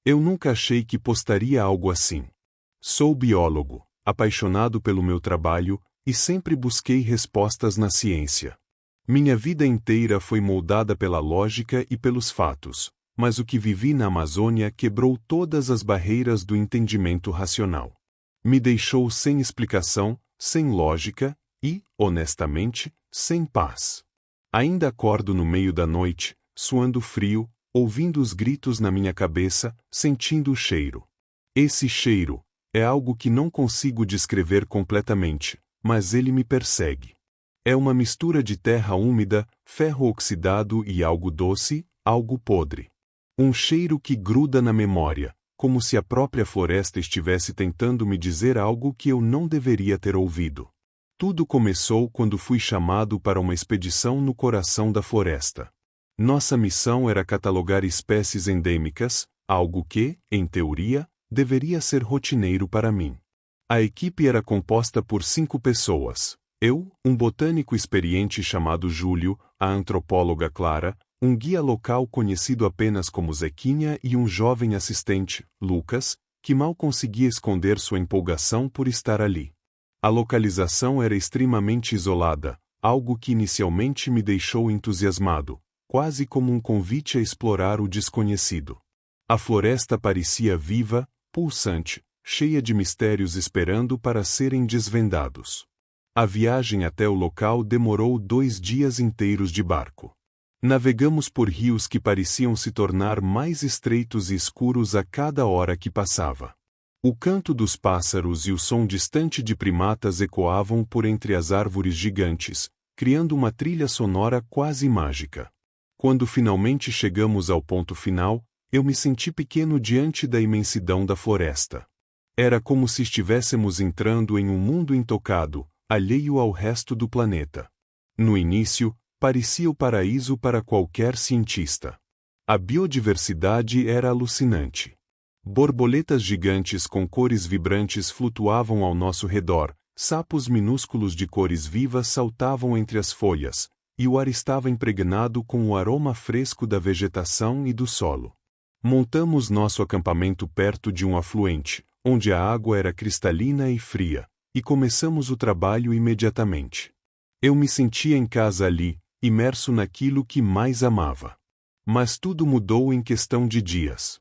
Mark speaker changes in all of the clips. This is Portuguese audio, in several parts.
Speaker 1: Eu nunca achei que postaria algo assim. Sou biólogo, apaixonado pelo meu trabalho, e sempre busquei respostas na ciência. Minha vida inteira foi moldada pela lógica e pelos fatos, mas o que vivi na Amazônia quebrou todas as barreiras do entendimento racional. Me deixou sem explicação, sem lógica e, honestamente, sem paz. Ainda acordo no meio da noite, suando frio, ouvindo os gritos na minha cabeça, sentindo o cheiro. Esse cheiro é algo que não consigo descrever completamente, mas ele me persegue. É uma mistura de terra úmida, ferro oxidado e algo doce, algo podre. Um cheiro que gruda na memória, como se a própria floresta estivesse tentando me dizer algo que eu não deveria ter ouvido. Tudo começou quando fui chamado para uma expedição no coração da floresta. Nossa missão era catalogar espécies endêmicas, algo que, em teoria, deveria ser rotineiro para mim. A equipe era composta por 5 pessoas. Eu, um botânico experiente chamado Júlio, a antropóloga Clara, um guia local conhecido apenas como Zequinha e um jovem assistente, Lucas, que mal conseguia esconder sua empolgação por estar ali. A localização era extremamente isolada, algo que inicialmente me deixou entusiasmado, quase como um convite a explorar o desconhecido. A floresta parecia viva, pulsante, cheia de mistérios esperando para serem desvendados. A viagem até o local demorou 2 dias inteiros de barco. Navegamos por rios que pareciam se tornar mais estreitos e escuros a cada hora que passava. O canto dos pássaros e o som distante de primatas ecoavam por entre as árvores gigantes, criando uma trilha sonora quase mágica. Quando finalmente chegamos ao ponto final, eu me senti pequeno diante da imensidão da floresta. Era como se estivéssemos entrando em um mundo intocado, alheio ao resto do planeta. No início, parecia o paraíso para qualquer cientista. A biodiversidade era alucinante. Borboletas gigantes com cores vibrantes flutuavam ao nosso redor, sapos minúsculos de cores vivas saltavam entre as folhas, e o ar estava impregnado com o aroma fresco da vegetação e do solo. Montamos nosso acampamento perto de um afluente, onde a água era cristalina e fria, e começamos o trabalho imediatamente. Eu me sentia em casa ali, imerso naquilo que mais amava. Mas tudo mudou em questão de dias.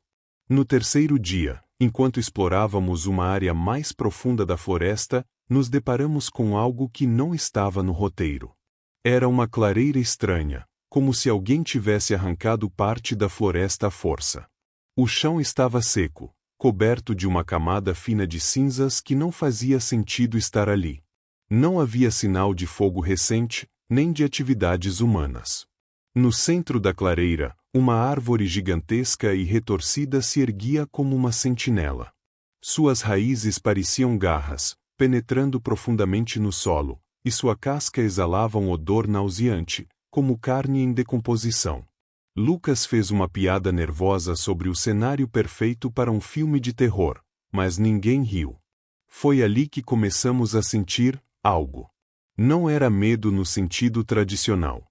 Speaker 1: No terceiro dia, enquanto explorávamos uma área mais profunda da floresta, nos deparamos com algo que não estava no roteiro. Era uma clareira estranha, como se alguém tivesse arrancado parte da floresta à força. O chão estava seco, coberto de uma camada fina de cinzas que não fazia sentido estar ali. Não havia sinal de fogo recente, nem de atividades humanas. No centro da clareira, uma árvore gigantesca e retorcida se erguia como uma sentinela. Suas raízes pareciam garras, penetrando profundamente no solo, e sua casca exalava um odor nauseante, como carne em decomposição. Lucas fez uma piada nervosa sobre o cenário perfeito para um filme de terror, mas ninguém riu. Foi ali que começamos a sentir algo. Não era medo no sentido tradicional.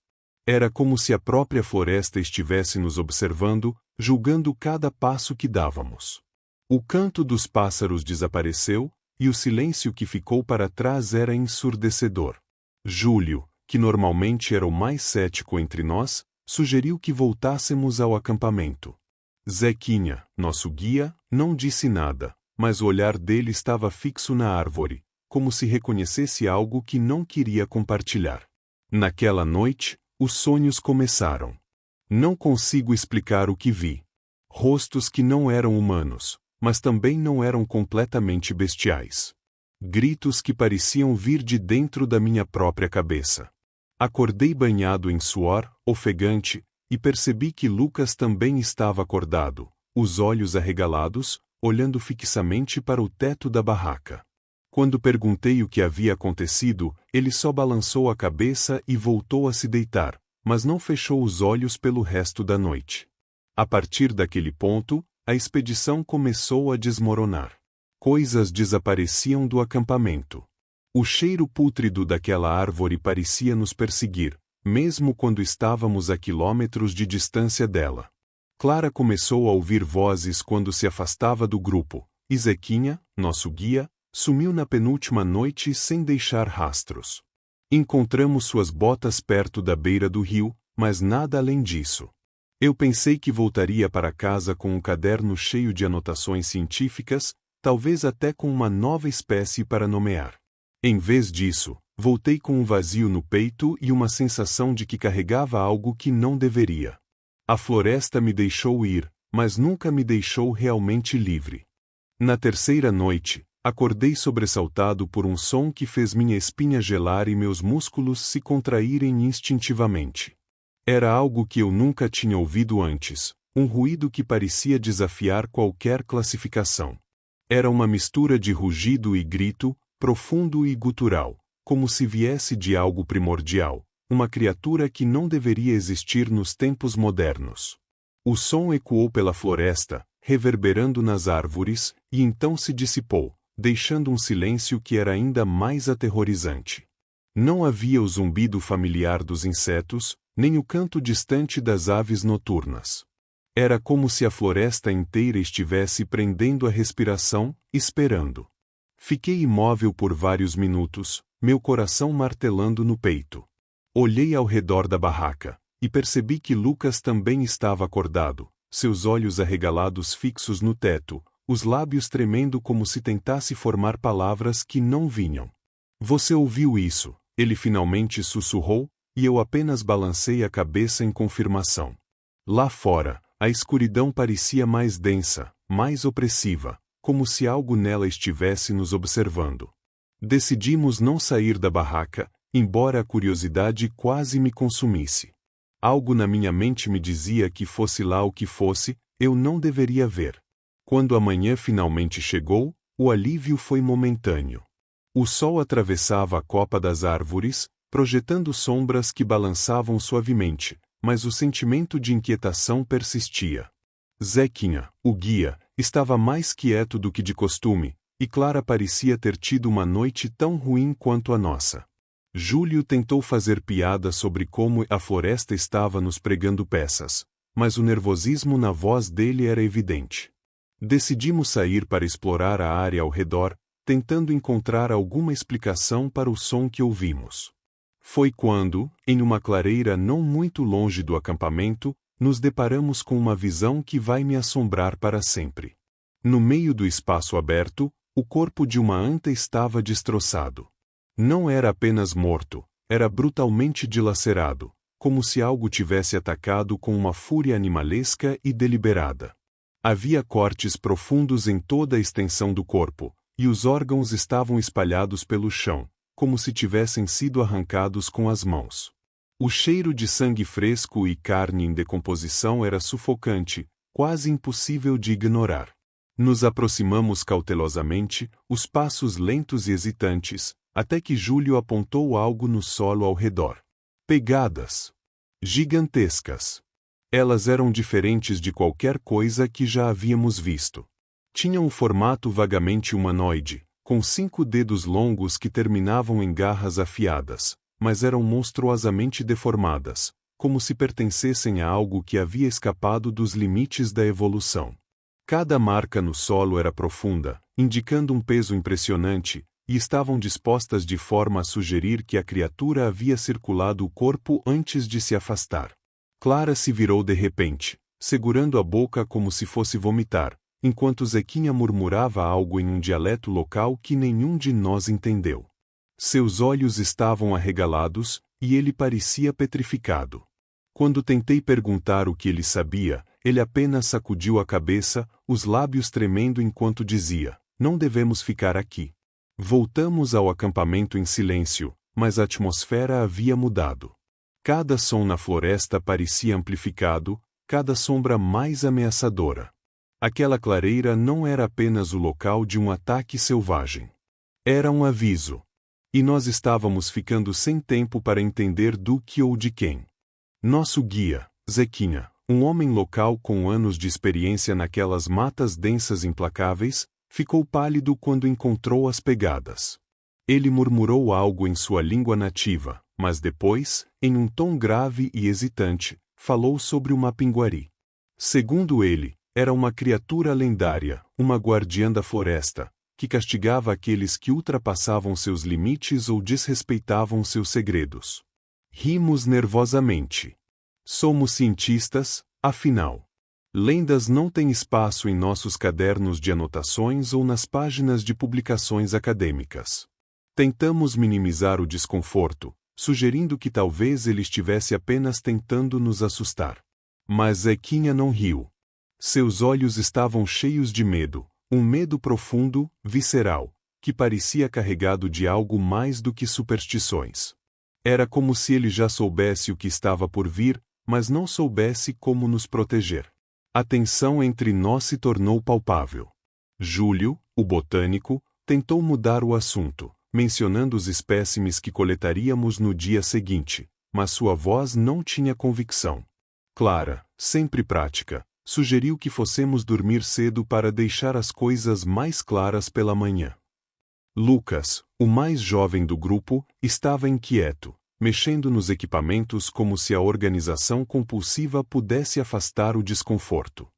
Speaker 1: Era como se a própria floresta estivesse nos observando, julgando cada passo que dávamos. O canto dos pássaros desapareceu, e o silêncio que ficou para trás era ensurdecedor. Júlio, que normalmente era o mais cético entre nós, sugeriu que voltássemos ao acampamento. Zequinha, nosso guia, não disse nada, mas o olhar dele estava fixo na árvore, como se reconhecesse algo que não queria compartilhar. Naquela noite, os sonhos começaram. Não consigo explicar o que vi. Rostos que não eram humanos, mas também não eram completamente bestiais. Gritos que pareciam vir de dentro da minha própria cabeça. Acordei banhado em suor, ofegante, e percebi que Lucas também estava acordado, os olhos arregalados, olhando fixamente para o teto da barraca. Quando perguntei o que havia acontecido, ele só balançou a cabeça e voltou a se deitar, mas não fechou os olhos pelo resto da noite. A partir daquele ponto, a expedição começou a desmoronar. Coisas desapareciam do acampamento. O cheiro pútrido daquela árvore parecia nos perseguir, mesmo quando estávamos a quilômetros de distância dela. Clara começou a ouvir vozes quando se afastava do grupo, e Zequinha, nosso guia, sumiu na penúltima noite sem deixar rastros. Encontramos suas botas perto da beira do rio, mas nada além disso. Eu pensei que voltaria para casa com um caderno cheio de anotações científicas, talvez até com uma nova espécie para nomear. Em vez disso, voltei com um vazio no peito e uma sensação de que carregava algo que não deveria. A floresta me deixou ir, mas nunca me deixou realmente livre. Na terceira noite, acordei sobressaltado por um som que fez minha espinha gelar e meus músculos se contraírem instintivamente. Era algo que eu nunca tinha ouvido antes, um ruído que parecia desafiar qualquer classificação. Era uma mistura de rugido e grito, profundo e gutural, como se viesse de algo primordial, uma criatura que não deveria existir nos tempos modernos. O som ecoou pela floresta, reverberando nas árvores, e então se dissipou, deixando um silêncio que era ainda mais aterrorizante. Não havia o zumbido familiar dos insetos, nem o canto distante das aves noturnas. Era como se a floresta inteira estivesse prendendo a respiração, esperando. Fiquei imóvel por vários minutos, meu coração martelando no peito. Olhei ao redor da barraca, e percebi que Lucas também estava acordado, seus olhos arregalados fixos no teto, os lábios tremendo como se tentasse formar palavras que não vinham. Você ouviu isso? Ele finalmente sussurrou, e eu apenas balancei a cabeça em confirmação. Lá fora, a escuridão parecia mais densa, mais opressiva, como se algo nela estivesse nos observando. Decidimos não sair da barraca, embora a curiosidade quase me consumisse. Algo na minha mente me dizia que fosse lá o que fosse, eu não deveria ver. Quando a manhã finalmente chegou, o alívio foi momentâneo. O sol atravessava a copa das árvores, projetando sombras que balançavam suavemente, mas o sentimento de inquietação persistia. Zequinha, o guia, estava mais quieto do que de costume, e Clara parecia ter tido uma noite tão ruim quanto a nossa. Júlio tentou fazer piada sobre como a floresta estava nos pregando peças, mas o nervosismo na voz dele era evidente. Decidimos sair para explorar a área ao redor, tentando encontrar alguma explicação para o som que ouvimos. Foi quando, em uma clareira não muito longe do acampamento, nos deparamos com uma visão que vai me assombrar para sempre. No meio do espaço aberto, o corpo de uma anta estava destroçado. Não era apenas morto, era brutalmente dilacerado, como se algo tivesse atacado com uma fúria animalesca e deliberada. Havia cortes profundos em toda a extensão do corpo, e os órgãos estavam espalhados pelo chão, como se tivessem sido arrancados com as mãos. O cheiro de sangue fresco e carne em decomposição era sufocante, quase impossível de ignorar. Nos aproximamos cautelosamente, os passos lentos e hesitantes, até que Júlio apontou algo no solo ao redor. Pegadas. Gigantescas. Elas eram diferentes de qualquer coisa que já havíamos visto. Tinham um formato vagamente humanoide, com 5 dedos longos que terminavam em garras afiadas, mas eram monstruosamente deformadas, como se pertencessem a algo que havia escapado dos limites da evolução. Cada marca no solo era profunda, indicando um peso impressionante, e estavam dispostas de forma a sugerir que a criatura havia circulado o corpo antes de se afastar. Clara se virou de repente, segurando a boca como se fosse vomitar, enquanto Zequinha murmurava algo em um dialeto local que nenhum de nós entendeu. Seus olhos estavam arregalados, e ele parecia petrificado. Quando tentei perguntar o que ele sabia, ele apenas sacudiu a cabeça, os lábios tremendo enquanto dizia: "Não devemos ficar aqui." Voltamos ao acampamento em silêncio, mas a atmosfera havia mudado. Cada som na floresta parecia amplificado, cada sombra mais ameaçadora. Aquela clareira não era apenas o local de um ataque selvagem. Era um aviso. E nós estávamos ficando sem tempo para entender do que ou de quem. Nosso guia, Zequinha, um homem local com anos de experiência naquelas matas densas implacáveis, ficou pálido quando encontrou as pegadas. Ele murmurou algo em sua língua nativa, mas depois, em um tom grave e hesitante, falou sobre uma pinguari. Segundo ele, era uma criatura lendária, uma guardiã da floresta, que castigava aqueles que ultrapassavam seus limites ou desrespeitavam seus segredos. Rimos nervosamente. Somos cientistas, afinal. Lendas não têm espaço em nossos cadernos de anotações ou nas páginas de publicações acadêmicas. Tentamos minimizar o desconforto, sugerindo que talvez ele estivesse apenas tentando nos assustar. Mas Zequinha não riu. Seus olhos estavam cheios de medo, um medo profundo, visceral, que parecia carregado de algo mais do que superstições. Era como se ele já soubesse o que estava por vir, mas não soubesse como nos proteger. A tensão entre nós se tornou palpável. Júlio, o botânico, tentou mudar o assunto, mencionando os espécimes que coletaríamos no dia seguinte, mas sua voz não tinha convicção. Clara, sempre prática, sugeriu que fossemos dormir cedo para deixar as coisas mais claras pela manhã. Lucas, o mais jovem do grupo, estava inquieto, mexendo nos equipamentos como se a organização compulsiva pudesse afastar o desconforto.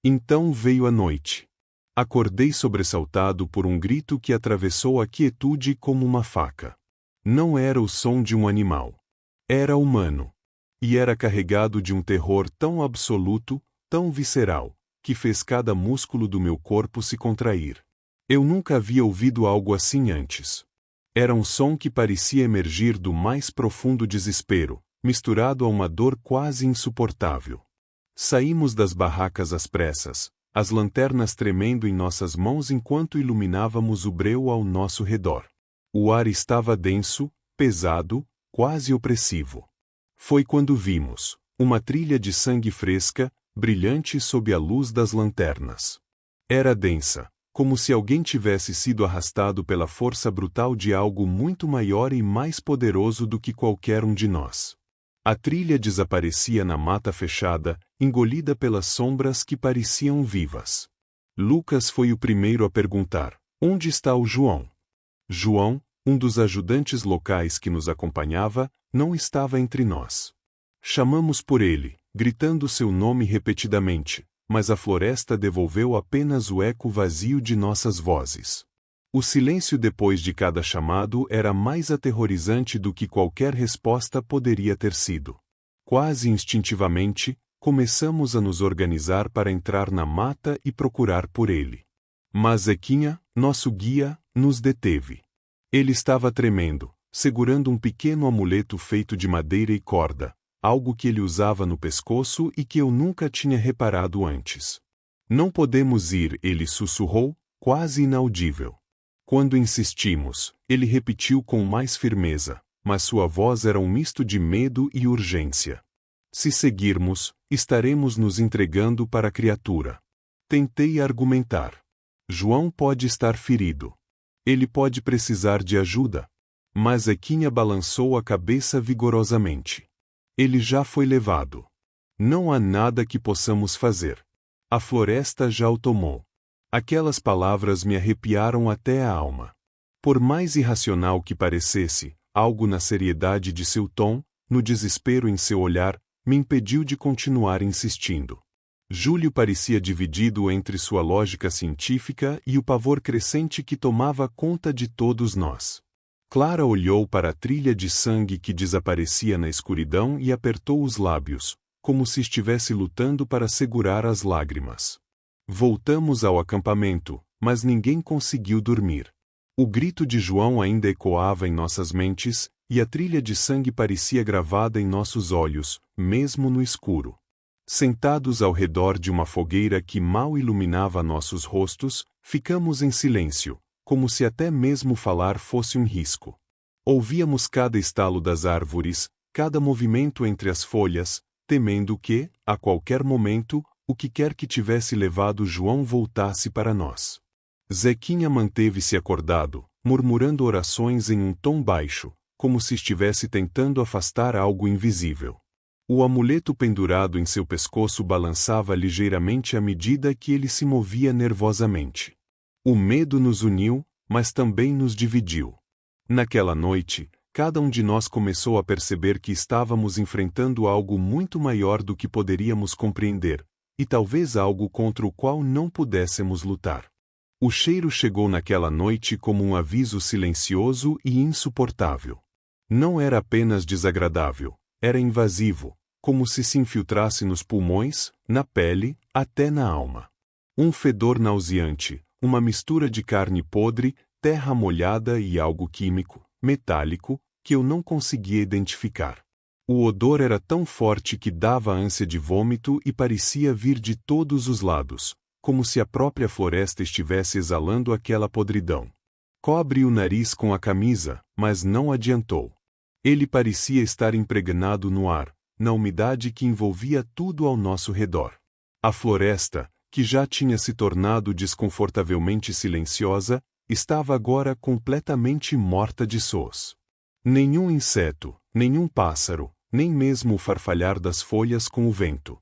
Speaker 1: Então veio a noite. Acordei sobressaltado por um grito que atravessou a quietude como uma faca. Não era o som de um animal. Era humano. E era carregado de um terror tão absoluto, tão visceral, que fez cada músculo do meu corpo se contrair. Eu nunca havia ouvido algo assim antes. Era um som que parecia emergir do mais profundo desespero, misturado a uma dor quase insuportável. Saímos das barracas às pressas, as lanternas tremendo em nossas mãos enquanto iluminávamos o breu ao nosso redor. O ar estava denso, pesado, quase opressivo. Foi quando vimos uma trilha de sangue fresca, brilhante sob a luz das lanternas. Era densa, como se alguém tivesse sido arrastado pela força brutal de algo muito maior e mais poderoso do que qualquer um de nós. A trilha desaparecia na mata fechada, engolida pelas sombras que pareciam vivas. Lucas foi o primeiro a perguntar: onde está o João? João, um dos ajudantes locais que nos acompanhava, não estava entre nós. Chamamos por ele, gritando seu nome repetidamente, mas a floresta devolveu apenas o eco vazio de nossas vozes. O silêncio depois de cada chamado era mais aterrorizante do que qualquer resposta poderia ter sido. Quase instintivamente, começamos a nos organizar para entrar na mata e procurar por ele. Mas Zequinha, nosso guia, nos deteve. Ele estava tremendo, segurando um pequeno amuleto feito de madeira e corda, algo que ele usava no pescoço e que eu nunca tinha reparado antes. Não podemos ir, ele sussurrou, quase inaudível. Quando insistimos, ele repetiu com mais firmeza, mas sua voz era um misto de medo e urgência. Se seguirmos, estaremos nos entregando para a criatura. Tentei argumentar. João pode estar ferido. Ele pode precisar de ajuda. Mas Zequinha balançou a cabeça vigorosamente. Ele já foi levado. Não há nada que possamos fazer. A floresta já o tomou. Aquelas palavras me arrepiaram até a alma. Por mais irracional que parecesse, algo na seriedade de seu tom, no desespero em seu olhar, me impediu de continuar insistindo. Júlio parecia dividido entre sua lógica científica e o pavor crescente que tomava conta de todos nós. Clara olhou para a trilha de sangue que desaparecia na escuridão e apertou os lábios, como se estivesse lutando para segurar as lágrimas. Voltamos ao acampamento, mas ninguém conseguiu dormir. O grito de João ainda ecoava em nossas mentes, e a trilha de sangue parecia gravada em nossos olhos, mesmo no escuro. Sentados ao redor de uma fogueira que mal iluminava nossos rostos, ficamos em silêncio, como se até mesmo falar fosse um risco. Ouvíamos cada estalo das árvores, cada movimento entre as folhas, temendo que, a qualquer momento, o que quer que tivesse levado João voltasse para nós. Zequinha manteve-se acordado, murmurando orações em um tom baixo, como se estivesse tentando afastar algo invisível. O amuleto pendurado em seu pescoço balançava ligeiramente à medida que ele se movia nervosamente. O medo nos uniu, mas também nos dividiu. Naquela noite, cada um de nós começou a perceber que estávamos enfrentando algo muito maior do que poderíamos compreender, e talvez algo contra o qual não pudéssemos lutar. O cheiro chegou naquela noite como um aviso silencioso e insuportável. Não era apenas desagradável, era invasivo, como se infiltrasse nos pulmões, na pele, até na alma. Um fedor nauseante, uma mistura de carne podre, terra molhada e algo químico, metálico, que eu não conseguia identificar. O odor era tão forte que dava ânsia de vômito e parecia vir de todos os lados, como se a própria floresta estivesse exalando aquela podridão. Cobre o nariz com a camisa, mas não adiantou. Ele parecia estar impregnado no ar, na umidade que envolvia tudo ao nosso redor. A floresta, que já tinha se tornado desconfortavelmente silenciosa, estava agora completamente morta de sós. Nenhum inseto, nenhum pássaro, nem mesmo o farfalhar das folhas com o vento.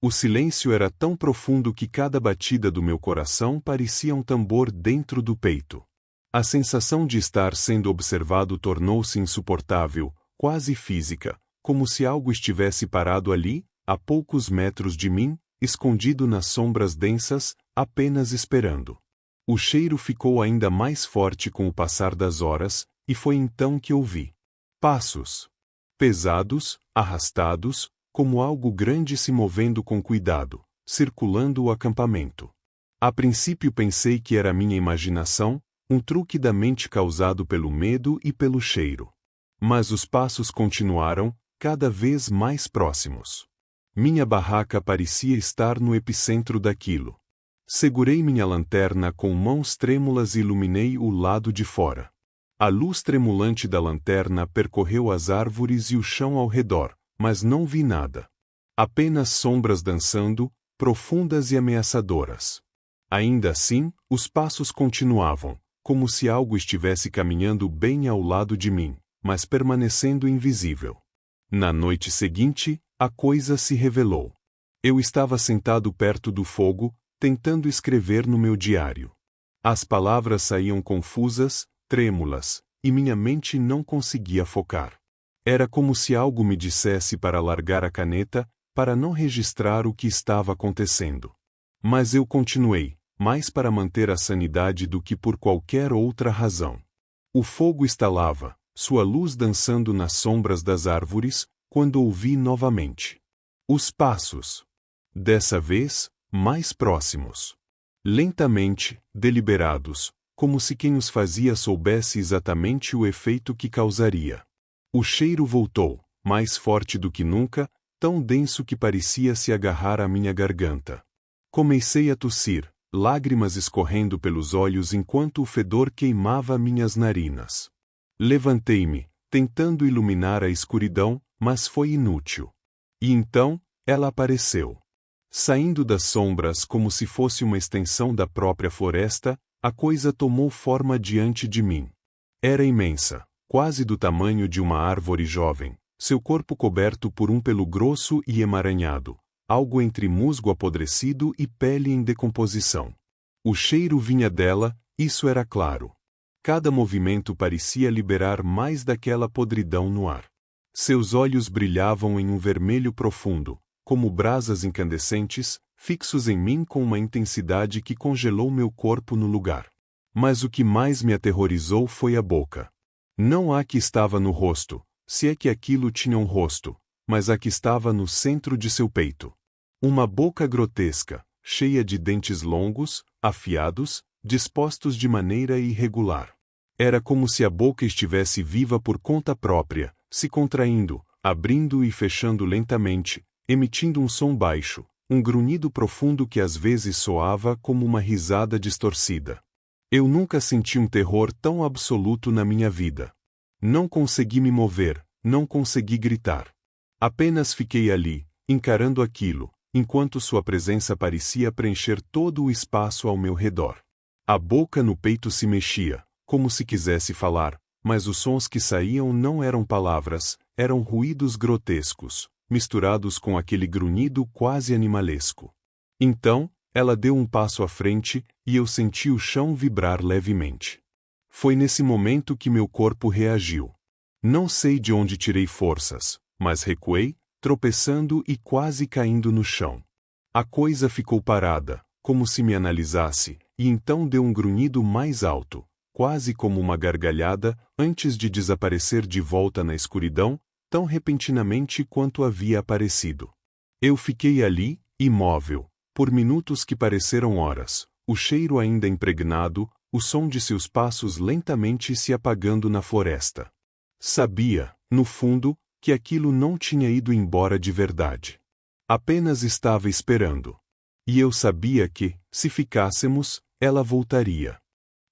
Speaker 1: O silêncio era tão profundo que cada batida do meu coração parecia um tambor dentro do peito. A sensação de estar sendo observado tornou-se insuportável, quase física, como se algo estivesse parado ali, a poucos metros de mim, escondido nas sombras densas, apenas esperando. O cheiro ficou ainda mais forte com o passar das horas, e foi então que ouvi passos. Pesados, arrastados, como algo grande se movendo com cuidado, circulando o acampamento. A princípio pensei que era minha imaginação, um truque da mente causado pelo medo e pelo cheiro. Mas os passos continuaram, cada vez mais próximos. Minha barraca parecia estar no epicentro daquilo. Segurei minha lanterna com mãos trêmulas e iluminei o lado de fora. A luz tremulante da lanterna percorreu as árvores e o chão ao redor, mas não vi nada. Apenas sombras dançando, profundas e ameaçadoras. Ainda assim, os passos continuavam, como se algo estivesse caminhando bem ao lado de mim, mas permanecendo invisível. Na noite seguinte, a coisa se revelou. Eu estava sentado perto do fogo, tentando escrever no meu diário. As palavras saíam confusas, trêmulas, e minha mente não conseguia focar. Era como se algo me dissesse para largar a caneta, para não registrar o que estava acontecendo. Mas eu continuei, mais para manter a sanidade do que por qualquer outra razão. O fogo estalava, sua luz dançando nas sombras das árvores, quando ouvi novamente os passos. Dessa vez, mais próximos. Lentamente, deliberados, como se quem os fazia soubesse exatamente o efeito que causaria. O cheiro voltou, mais forte do que nunca, tão denso que parecia se agarrar à minha garganta. Comecei a tossir, lágrimas escorrendo pelos olhos enquanto o fedor queimava minhas narinas. Levantei-me, tentando iluminar a escuridão, mas foi inútil. E então, ela apareceu. Saindo das sombras como se fosse uma extensão da própria floresta, a coisa tomou forma diante de mim. Era imensa, quase do tamanho de uma árvore jovem, seu corpo coberto por um pelo grosso e emaranhado, algo entre musgo apodrecido e pele em decomposição. O cheiro vinha dela, isso era claro. Cada movimento parecia liberar mais daquela podridão no ar. Seus olhos brilhavam em um vermelho profundo, como brasas incandescentes, fixos em mim com uma intensidade que congelou meu corpo no lugar. Mas o que mais me aterrorizou foi a boca. Não a que estava no rosto, se é que aquilo tinha um rosto, mas a que estava no centro de seu peito. Uma boca grotesca, cheia de dentes longos, afiados, dispostos de maneira irregular. Era como se a boca estivesse viva por conta própria, se contraindo, abrindo e fechando lentamente, emitindo um som baixo, um grunhido profundo que às vezes soava como uma risada distorcida. Eu nunca senti um terror tão absoluto na minha vida. Não consegui me mover, não consegui gritar. Apenas fiquei ali, encarando aquilo, enquanto sua presença parecia preencher todo o espaço ao meu redor. A boca no peito se mexia, como se quisesse falar, mas os sons que saíam não eram palavras, eram ruídos grotescos, misturados com aquele grunhido quase animalesco. Então, ela deu um passo à frente, e eu senti o chão vibrar levemente. Foi nesse momento que meu corpo reagiu. Não sei de onde tirei forças, mas recuei, tropeçando e quase caindo no chão. A coisa ficou parada, como se me analisasse, e então deu um grunhido mais alto, quase como uma gargalhada, antes de desaparecer de volta na escuridão, tão repentinamente quanto havia aparecido. Eu fiquei ali, imóvel, por minutos que pareceram horas, o cheiro ainda impregnado, o som de seus passos lentamente se apagando na floresta. Sabia, no fundo, que aquilo não tinha ido embora de verdade. Apenas estava esperando. E eu sabia que, se ficássemos, ela voltaria.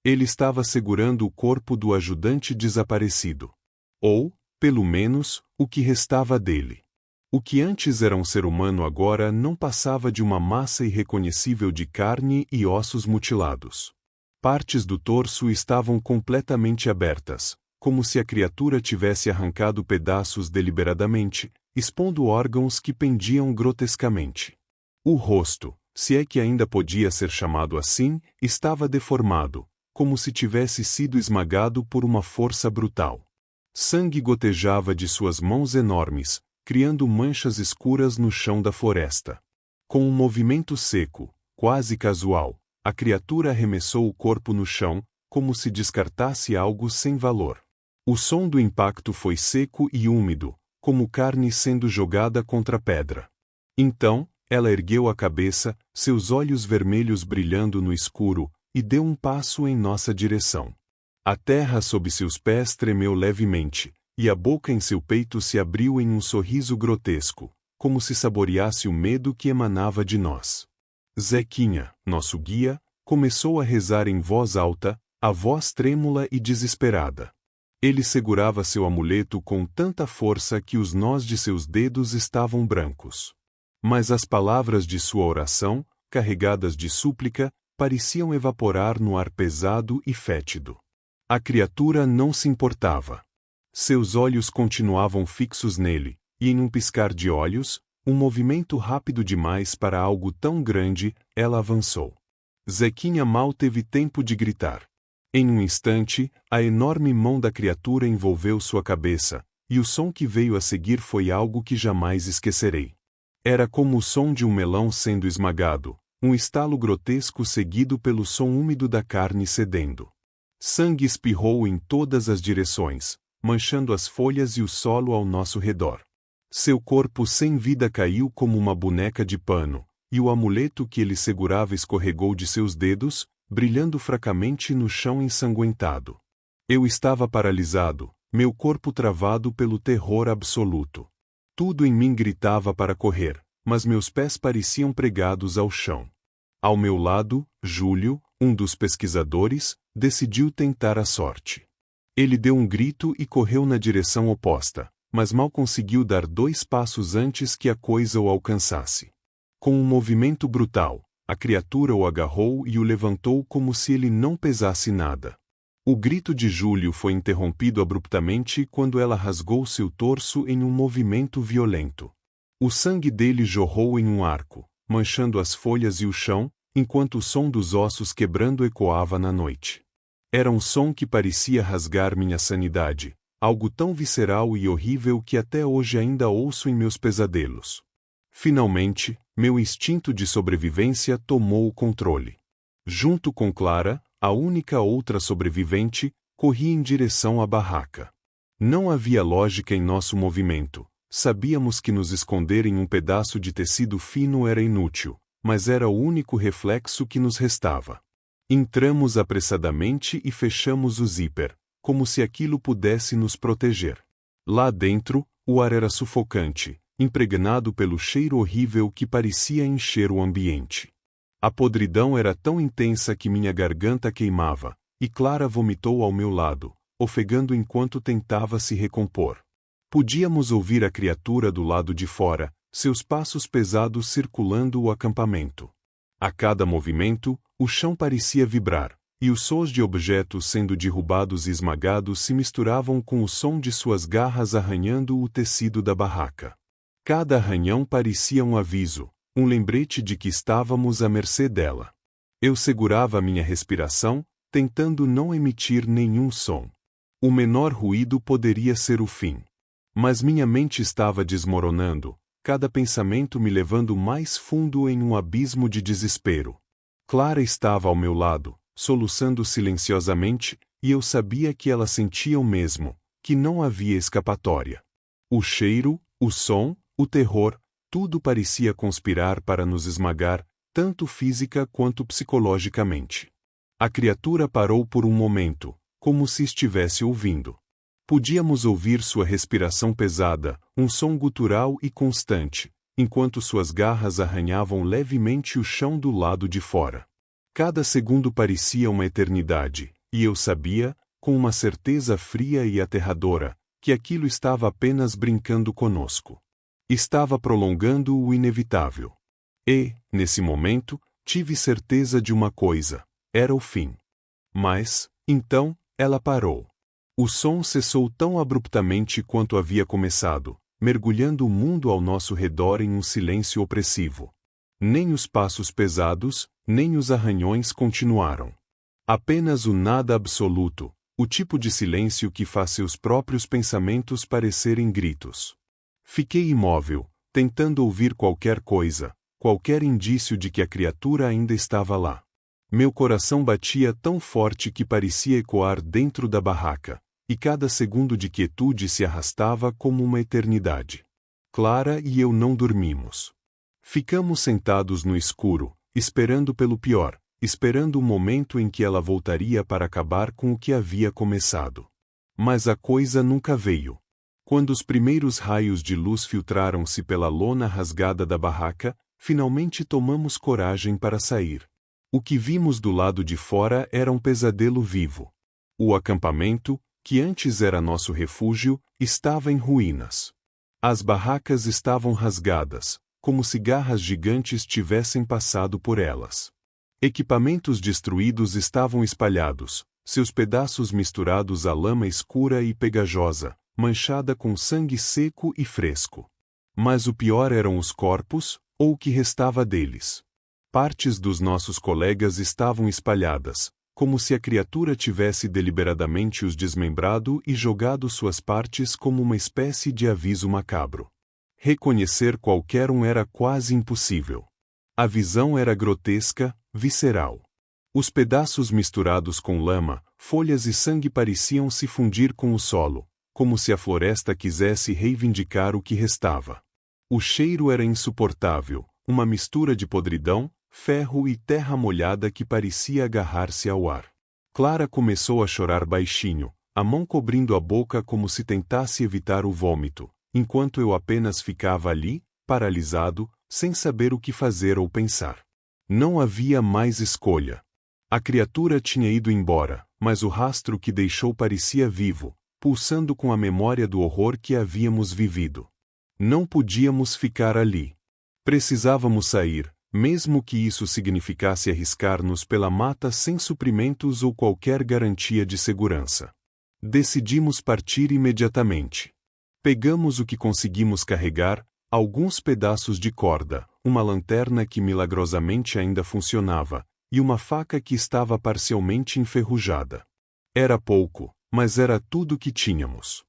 Speaker 1: Ele estava segurando o corpo do ajudante desaparecido. Ou, pelo menos, o que restava dele. O que antes era um ser humano agora não passava de uma massa irreconhecível de carne e ossos mutilados. Partes do torso estavam completamente abertas, como se a criatura tivesse arrancado pedaços deliberadamente, expondo órgãos que pendiam grotescamente. O rosto, se é que ainda podia ser chamado assim, estava deformado, como se tivesse sido esmagado por uma força brutal. Sangue gotejava de suas mãos enormes, criando manchas escuras no chão da floresta. Com um movimento seco, quase casual, a criatura arremessou o corpo no chão, como se descartasse algo sem valor. O som do impacto foi seco e úmido, como carne sendo jogada contra pedra. Então, ela ergueu a cabeça, seus olhos vermelhos brilhando no escuro, e deu um passo em nossa direção. A terra sob seus pés tremeu levemente, e a boca em seu peito se abriu em um sorriso grotesco, como se saboreasse o medo que emanava de nós. Zequinha, nosso guia, começou a rezar em voz alta, a voz trêmula e desesperada. Ele segurava seu amuleto com tanta força que os nós de seus dedos estavam brancos. Mas as palavras de sua oração, carregadas de súplica, pareciam evaporar no ar pesado e fétido. A criatura não se importava. Seus olhos continuavam fixos nele, e em um piscar de olhos, um movimento rápido demais para algo tão grande, ela avançou. Zequinha mal teve tempo de gritar. Em um instante, a enorme mão da criatura envolveu sua cabeça, e o som que veio a seguir foi algo que jamais esquecerei. Era como o som de um melão sendo esmagado, um estalo grotesco seguido pelo som úmido da carne cedendo. Sangue espirrou em todas as direções, manchando as folhas e o solo ao nosso redor. Seu corpo sem vida caiu como uma boneca de pano, e o amuleto que ele segurava escorregou de seus dedos, brilhando fracamente no chão ensanguentado. Eu estava paralisado, meu corpo travado pelo terror absoluto. Tudo em mim gritava para correr, mas meus pés pareciam pregados ao chão. Ao meu lado, Júlio, um dos pesquisadores, decidiu tentar a sorte. Ele deu um grito e correu na direção oposta, mas mal conseguiu dar 2 passos antes que a coisa o alcançasse. Com um movimento brutal, a criatura o agarrou e o levantou como se ele não pesasse nada. O grito de Júlio foi interrompido abruptamente quando ela rasgou seu torso em um movimento violento. O sangue dele jorrou em um arco, manchando as folhas e o chão, enquanto o som dos ossos quebrando ecoava na noite. Era um som que parecia rasgar minha sanidade, algo tão visceral e horrível que até hoje ainda ouço em meus pesadelos. Finalmente, meu instinto de sobrevivência tomou o controle. Junto com Clara, a única outra sobrevivente, corri em direção à barraca. Não havia lógica em nosso movimento. Sabíamos que nos esconder em um pedaço de tecido fino era inútil, mas era o único reflexo que nos restava. Entramos apressadamente e fechamos o zíper, como se aquilo pudesse nos proteger. Lá dentro, o ar era sufocante, impregnado pelo cheiro horrível que parecia encher o ambiente. A podridão era tão intensa que minha garganta queimava, e Clara vomitou ao meu lado, ofegando enquanto tentava se recompor. Podíamos ouvir a criatura do lado de fora, seus passos pesados circulando o acampamento. A cada movimento, o chão parecia vibrar, e os sons de objetos sendo derrubados e esmagados se misturavam com o som de suas garras arranhando o tecido da barraca. Cada arranhão parecia um aviso, um lembrete de que estávamos à mercê dela. Eu segurava minha respiração, tentando não emitir nenhum som. O menor ruído poderia ser o fim. Mas minha mente estava desmoronando, cada pensamento me levando mais fundo em um abismo de desespero. Clara estava ao meu lado, soluçando silenciosamente, e eu sabia que ela sentia o mesmo, que não havia escapatória. O cheiro, o som, o terror, tudo parecia conspirar para nos esmagar, tanto física quanto psicologicamente. A criatura parou por um momento, como se estivesse ouvindo. Podíamos ouvir sua respiração pesada, um som gutural e constante, enquanto suas garras arranhavam levemente o chão do lado de fora. Cada segundo parecia uma eternidade, e eu sabia, com uma certeza fria e aterradora, que aquilo estava apenas brincando conosco. Estava prolongando o inevitável. E, nesse momento, tive certeza de uma coisa: era o fim. Mas, então, ela parou. O som cessou tão abruptamente quanto havia começado, mergulhando o mundo ao nosso redor em um silêncio opressivo. Nem os passos pesados, nem os arranhões continuaram. Apenas o nada absoluto, o tipo de silêncio que faz seus próprios pensamentos parecerem gritos. Fiquei imóvel, tentando ouvir qualquer coisa, qualquer indício de que a criatura ainda estava lá. Meu coração batia tão forte que parecia ecoar dentro da barraca, e cada segundo de quietude se arrastava como uma eternidade. Clara e eu não dormimos. Ficamos sentados no escuro, esperando pelo pior, esperando o momento em que ela voltaria para acabar com o que havia começado. Mas a coisa nunca veio. Quando os primeiros raios de luz filtraram-se pela lona rasgada da barraca, finalmente tomamos coragem para sair. O que vimos do lado de fora era um pesadelo vivo. O acampamento, que antes era nosso refúgio, estava em ruínas. As barracas estavam rasgadas, como se garras gigantes tivessem passado por elas. Equipamentos destruídos estavam espalhados, seus pedaços misturados à lama escura e pegajosa, manchada com sangue seco e fresco. Mas o pior eram os corpos, ou o que restava deles. Partes dos nossos colegas estavam espalhadas, como se a criatura tivesse deliberadamente os desmembrado e jogado suas partes como uma espécie de aviso macabro. Reconhecer qualquer um era quase impossível. A visão era grotesca, visceral. Os pedaços misturados com lama, folhas e sangue pareciam se fundir com o solo, como se a floresta quisesse reivindicar o que restava. O cheiro era insuportável, uma mistura de podridão, ferro e terra molhada que parecia agarrar-se ao ar. Clara começou a chorar baixinho, a mão cobrindo a boca como se tentasse evitar o vômito, enquanto eu apenas ficava ali, paralisado, sem saber o que fazer ou pensar. Não havia mais escolha. A criatura tinha ido embora, mas o rastro que deixou parecia vivo, pulsando com a memória do horror que havíamos vivido. Não podíamos ficar ali. Precisávamos sair, mesmo que isso significasse arriscar-nos pela mata sem suprimentos ou qualquer garantia de segurança. Decidimos partir imediatamente. Pegamos o que conseguimos carregar, alguns pedaços de corda, uma lanterna que milagrosamente ainda funcionava, e uma faca que estava parcialmente enferrujada. Era pouco, mas era tudo que tínhamos.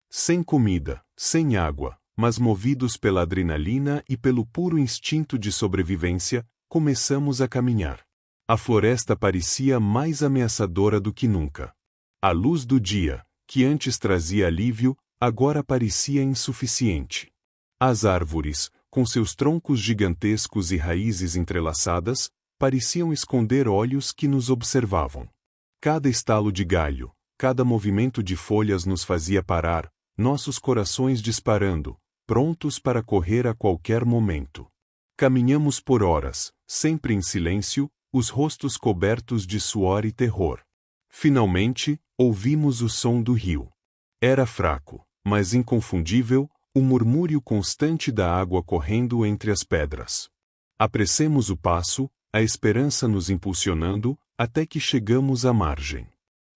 Speaker 1: Sem comida, sem água, mas movidos pela adrenalina e pelo puro instinto de sobrevivência, começamos a caminhar. A floresta parecia mais ameaçadora do que nunca. A luz do dia, que antes trazia alívio, agora parecia insuficiente. As árvores, com seus troncos gigantescos e raízes entrelaçadas, pareciam esconder olhos que nos observavam. Cada estalo de galho, cada movimento de folhas nos fazia parar, nossos corações disparando, prontos para correr a qualquer momento. Caminhamos por horas, sempre em silêncio, os rostos cobertos de suor e terror. Finalmente, ouvimos o som do rio. Era fraco, mas inconfundível, o murmúrio constante da água correndo entre as pedras. Apressemos o passo, a esperança nos impulsionando, até que chegamos à margem.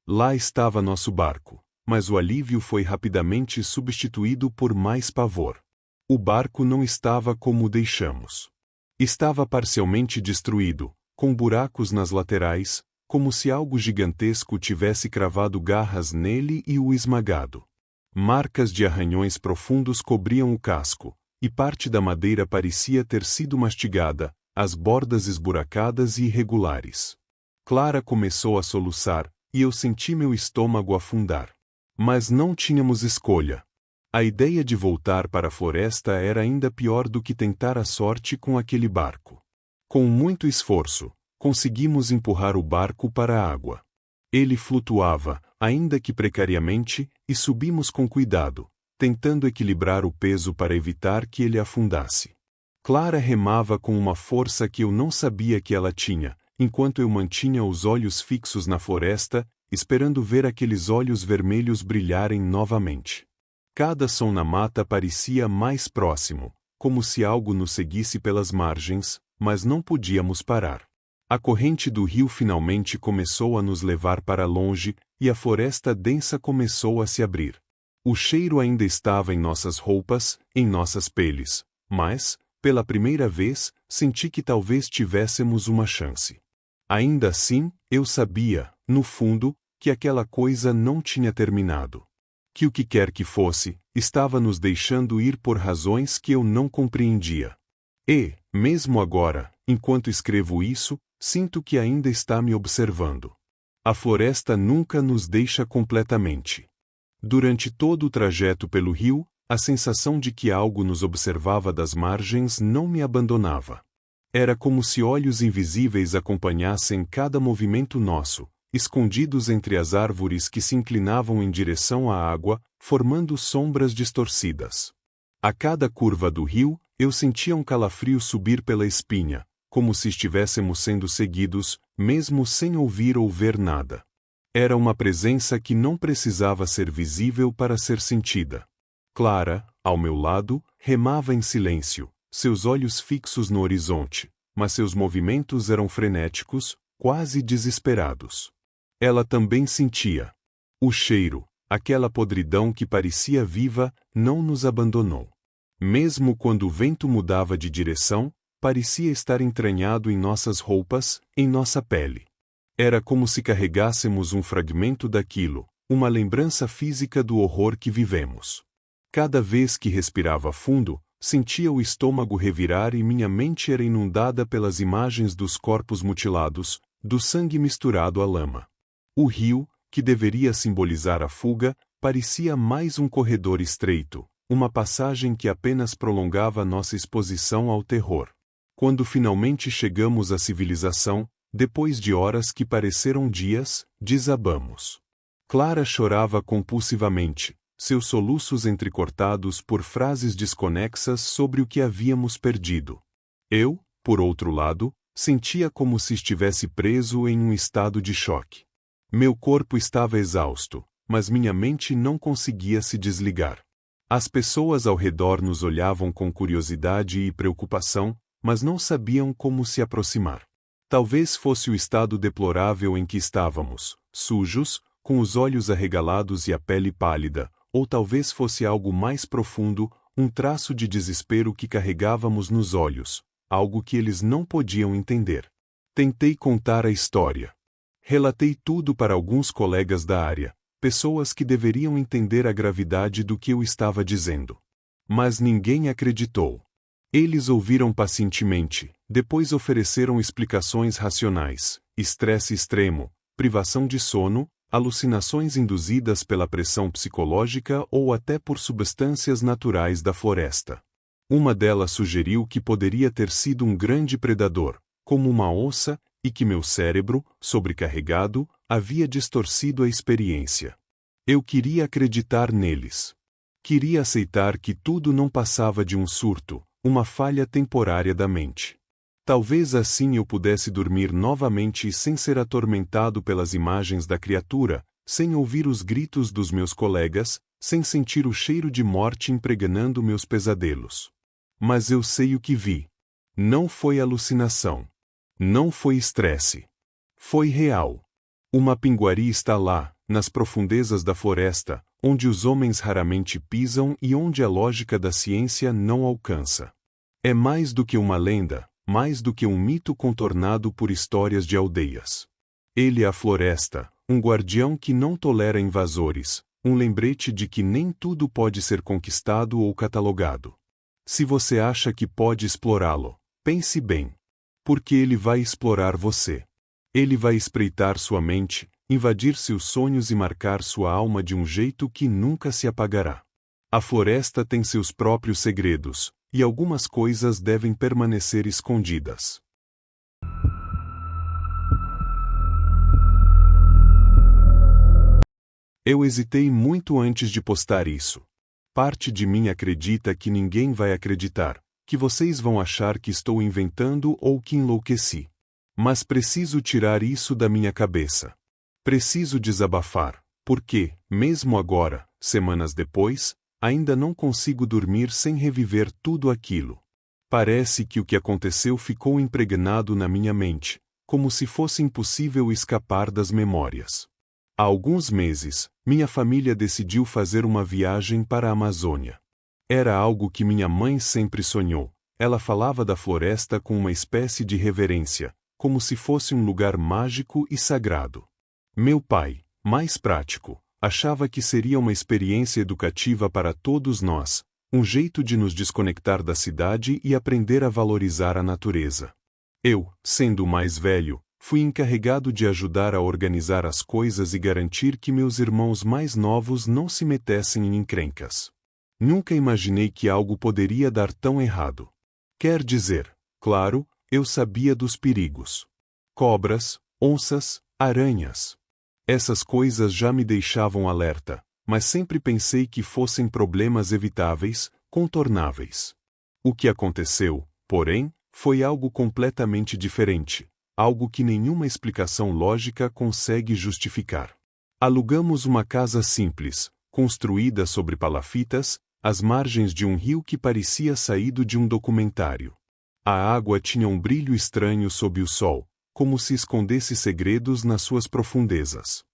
Speaker 1: Lá estava nosso barco, mas o alívio foi rapidamente substituído por mais pavor. O barco não estava como o deixamos. Estava parcialmente destruído, com buracos nas laterais, como se algo gigantesco tivesse cravado garras nele e o esmagado. Marcas de arranhões profundos cobriam o casco, e parte da madeira parecia ter sido mastigada, as bordas esburacadas e irregulares. Clara começou a soluçar, e eu senti meu estômago afundar. Mas não tínhamos escolha. A ideia de voltar para a floresta era ainda pior do que tentar a sorte com aquele barco. Com muito esforço, conseguimos empurrar o barco para a água. Ele flutuava, ainda que precariamente, e subimos com cuidado, tentando equilibrar o peso para evitar que ele afundasse. Clara remava com uma força que eu não sabia que ela tinha, enquanto eu mantinha os olhos fixos na floresta, esperando ver aqueles olhos vermelhos brilharem novamente. Cada som na mata parecia mais próximo, como se algo nos seguisse pelas margens, mas não podíamos parar. A corrente do rio finalmente começou a nos levar para longe, e a floresta densa começou a se abrir. O cheiro ainda estava em nossas roupas, em nossas peles, mas, pela primeira vez, senti que talvez tivéssemos uma chance. Ainda assim, eu sabia, no fundo, que aquela coisa não tinha terminado. Que o que quer que fosse, estava nos deixando ir por razões que eu não compreendia. E, mesmo agora, enquanto escrevo isso, sinto que ainda está me observando. A floresta nunca nos deixa completamente. Durante todo o trajeto pelo rio, a sensação de que algo nos observava das margens não me abandonava. Era como se olhos invisíveis acompanhassem cada movimento nosso, escondidos entre as árvores que se inclinavam em direção à água, formando sombras distorcidas. A cada curva do rio, eu sentia um calafrio subir pela espinha, como se estivéssemos sendo seguidos, mesmo sem ouvir ou ver nada. Era uma presença que não precisava ser visível para ser sentida. Clara, ao meu lado, remava em silêncio, seus olhos fixos no horizonte, mas seus movimentos eram frenéticos, quase desesperados. Ela também sentia. O cheiro, aquela podridão que parecia viva, não nos abandonou. Mesmo quando o vento mudava de direção, parecia estar entranhado em nossas roupas, em nossa pele. Era como se carregássemos um fragmento daquilo, uma lembrança física do horror que vivemos. Cada vez que respirava fundo, sentia o estômago revirar e minha mente era inundada pelas imagens dos corpos mutilados, do sangue misturado à lama. O rio, que deveria simbolizar a fuga, parecia mais um corredor estreito, uma passagem que apenas prolongava nossa exposição ao terror. Quando finalmente chegamos à civilização, depois de horas que pareceram dias, desabamos. Clara chorava compulsivamente, seus soluços entrecortados por frases desconexas sobre o que havíamos perdido. Eu, por outro lado, sentia como se estivesse preso em um estado de choque. Meu corpo estava exausto, mas minha mente não conseguia se desligar. As pessoas ao redor nos olhavam com curiosidade e preocupação, mas não sabiam como se aproximar. Talvez fosse o estado deplorável em que estávamos, sujos, com os olhos arregalados e a pele pálida, ou talvez fosse algo mais profundo, um traço de desespero que carregávamos nos olhos, algo que eles não podiam entender. Tentei contar a história. Relatei tudo para alguns colegas da área, pessoas que deveriam entender a gravidade do que eu estava dizendo. Mas ninguém acreditou. Eles ouviram pacientemente, depois ofereceram explicações racionais: estresse extremo, privação de sono, alucinações induzidas pela pressão psicológica ou até por substâncias naturais da floresta. Uma delas sugeriu que poderia ter sido um grande predador, como uma onça, e que meu cérebro, sobrecarregado, havia distorcido a experiência. Eu queria acreditar neles. Queria aceitar que tudo não passava de um surto, uma falha temporária da mente. Talvez assim eu pudesse dormir novamente sem ser atormentado pelas imagens da criatura, sem ouvir os gritos dos meus colegas, sem sentir o cheiro de morte impregnando meus pesadelos. Mas eu sei o que vi. Não foi alucinação. Não foi estresse. Foi real. Uma pinguari está lá, nas profundezas da floresta, onde os homens raramente pisam e onde a lógica da ciência não alcança. É mais do que uma lenda, mais do que um mito contornado por histórias de aldeias. Ele é a floresta, um guardião que não tolera invasores, um lembrete de que nem tudo pode ser conquistado ou catalogado. Se você acha que pode explorá-lo, pense bem. Porque ele vai explorar você. Ele vai espreitar sua mente, invadir seus sonhos e marcar sua alma de um jeito que nunca se apagará. A floresta tem seus próprios segredos, e algumas coisas devem permanecer escondidas. Eu hesitei muito antes de postar isso. Parte de mim acredita que ninguém vai acreditar, que vocês vão achar que estou inventando ou que enlouqueci. Mas preciso tirar isso da minha cabeça. Preciso desabafar, porque, mesmo agora, semanas depois, ainda não consigo dormir sem reviver tudo aquilo. Parece que o que aconteceu ficou impregnado na minha mente, como se fosse impossível escapar das memórias. Há alguns meses, minha família decidiu fazer uma viagem para a Amazônia. Era algo que minha mãe sempre sonhou. Ela falava da floresta com uma espécie de reverência, como se fosse um lugar mágico e sagrado. Meu pai, mais prático, achava que seria uma experiência educativa para todos nós, um jeito de nos desconectar da cidade e aprender a valorizar a natureza. Eu, sendo o mais velho, fui encarregado de ajudar a organizar as coisas e garantir que meus irmãos mais novos não se metessem em encrencas. Nunca imaginei que algo poderia dar tão errado. Quer dizer, claro, eu sabia dos perigos. Cobras, onças, aranhas. Essas coisas já me deixavam alerta, mas sempre pensei que fossem problemas evitáveis, contornáveis. O que aconteceu, porém, foi algo completamente diferente. Algo que nenhuma explicação lógica consegue justificar. Alugamos uma casa simples, construída sobre palafitas, às margens de um rio que parecia saído de um documentário. A água tinha um brilho estranho sob o sol, como se escondesse segredos nas suas profundezas.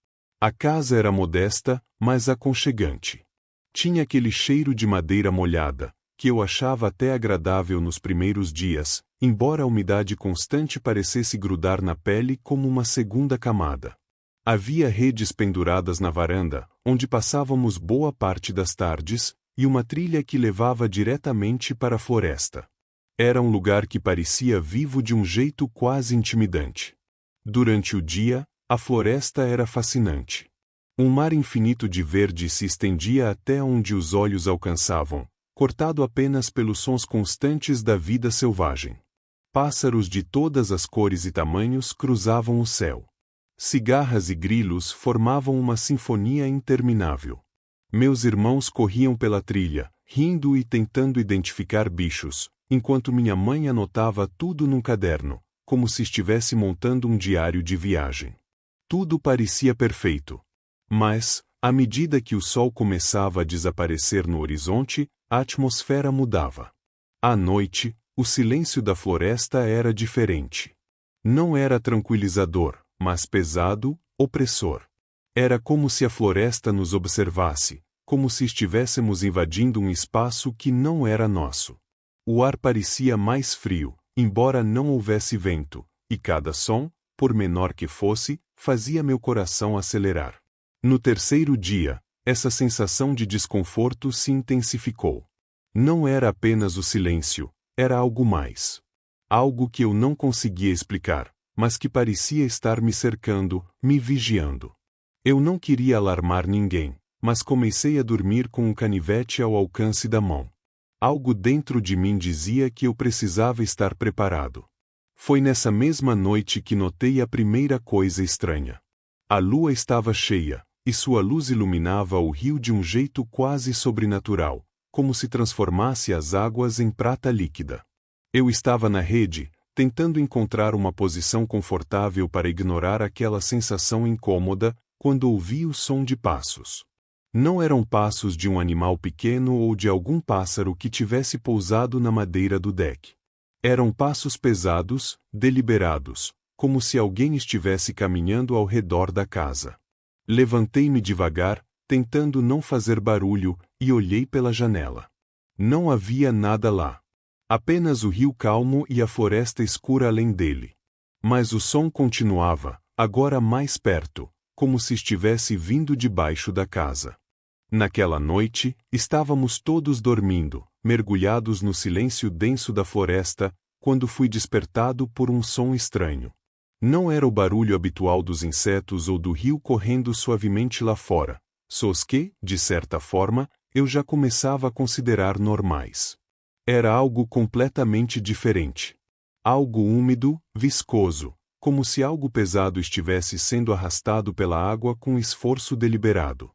Speaker 1: A casa era modesta, mas aconchegante. Tinha aquele cheiro de madeira molhada, que eu achava até agradável nos primeiros dias, embora a umidade constante parecesse grudar na pele como uma segunda camada. Havia redes penduradas na varanda, onde passávamos boa parte das tardes, e uma trilha que levava diretamente para a floresta. Era um lugar que parecia vivo de um jeito quase intimidante. Durante o dia, a floresta era fascinante. Um mar infinito de verde se estendia até onde os olhos alcançavam, cortado apenas pelos sons constantes da vida selvagem. Pássaros de todas as cores e tamanhos cruzavam o céu. Cigarras e grilos formavam uma sinfonia interminável. Meus irmãos corriam pela trilha, rindo e tentando identificar bichos, enquanto minha mãe anotava tudo num caderno, como se estivesse montando um diário de viagem. Tudo parecia perfeito. Mas, à medida que o sol começava a desaparecer no horizonte, a atmosfera mudava. À noite, o silêncio da floresta era diferente. Não era tranquilizador, mas pesado, opressor. Era como se a floresta nos observasse, como se estivéssemos invadindo um espaço que não era nosso. O ar parecia mais frio, embora não houvesse vento, e cada som, por menor que fosse, fazia meu coração acelerar. No terceiro dia, essa sensação de desconforto se intensificou. Não era apenas o silêncio, era algo mais. Algo que eu não conseguia explicar, mas que parecia estar me cercando, me vigiando. Eu não queria alarmar ninguém, mas comecei a dormir com um canivete ao alcance da mão. Algo dentro de mim dizia que eu precisava estar preparado. Foi nessa mesma noite que notei a primeira coisa estranha. A lua estava cheia, e sua luz iluminava o rio de um jeito quase sobrenatural, como se transformasse as águas em prata líquida. Eu estava na rede, tentando encontrar uma posição confortável para ignorar aquela sensação incômoda, quando ouvi o som de passos. Não eram passos de um animal pequeno ou de algum pássaro que tivesse pousado na madeira do deck. Eram passos pesados, deliberados, como se alguém estivesse caminhando ao redor da casa. Levantei-me devagar, tentando não fazer barulho, e olhei pela janela. Não havia nada lá. Apenas o rio calmo e a floresta escura além dele. Mas o som continuava, agora mais perto, como se estivesse vindo debaixo da casa. Naquela noite, estávamos todos dormindo, mergulhados no silêncio denso da floresta, quando fui despertado por um som estranho. Não era o barulho habitual dos insetos ou do rio correndo suavemente lá fora, sons que, de certa forma, eu já começava a considerar normais. Era algo completamente diferente. Algo úmido, viscoso, como se algo pesado estivesse sendo arrastado pela água com esforço deliberado.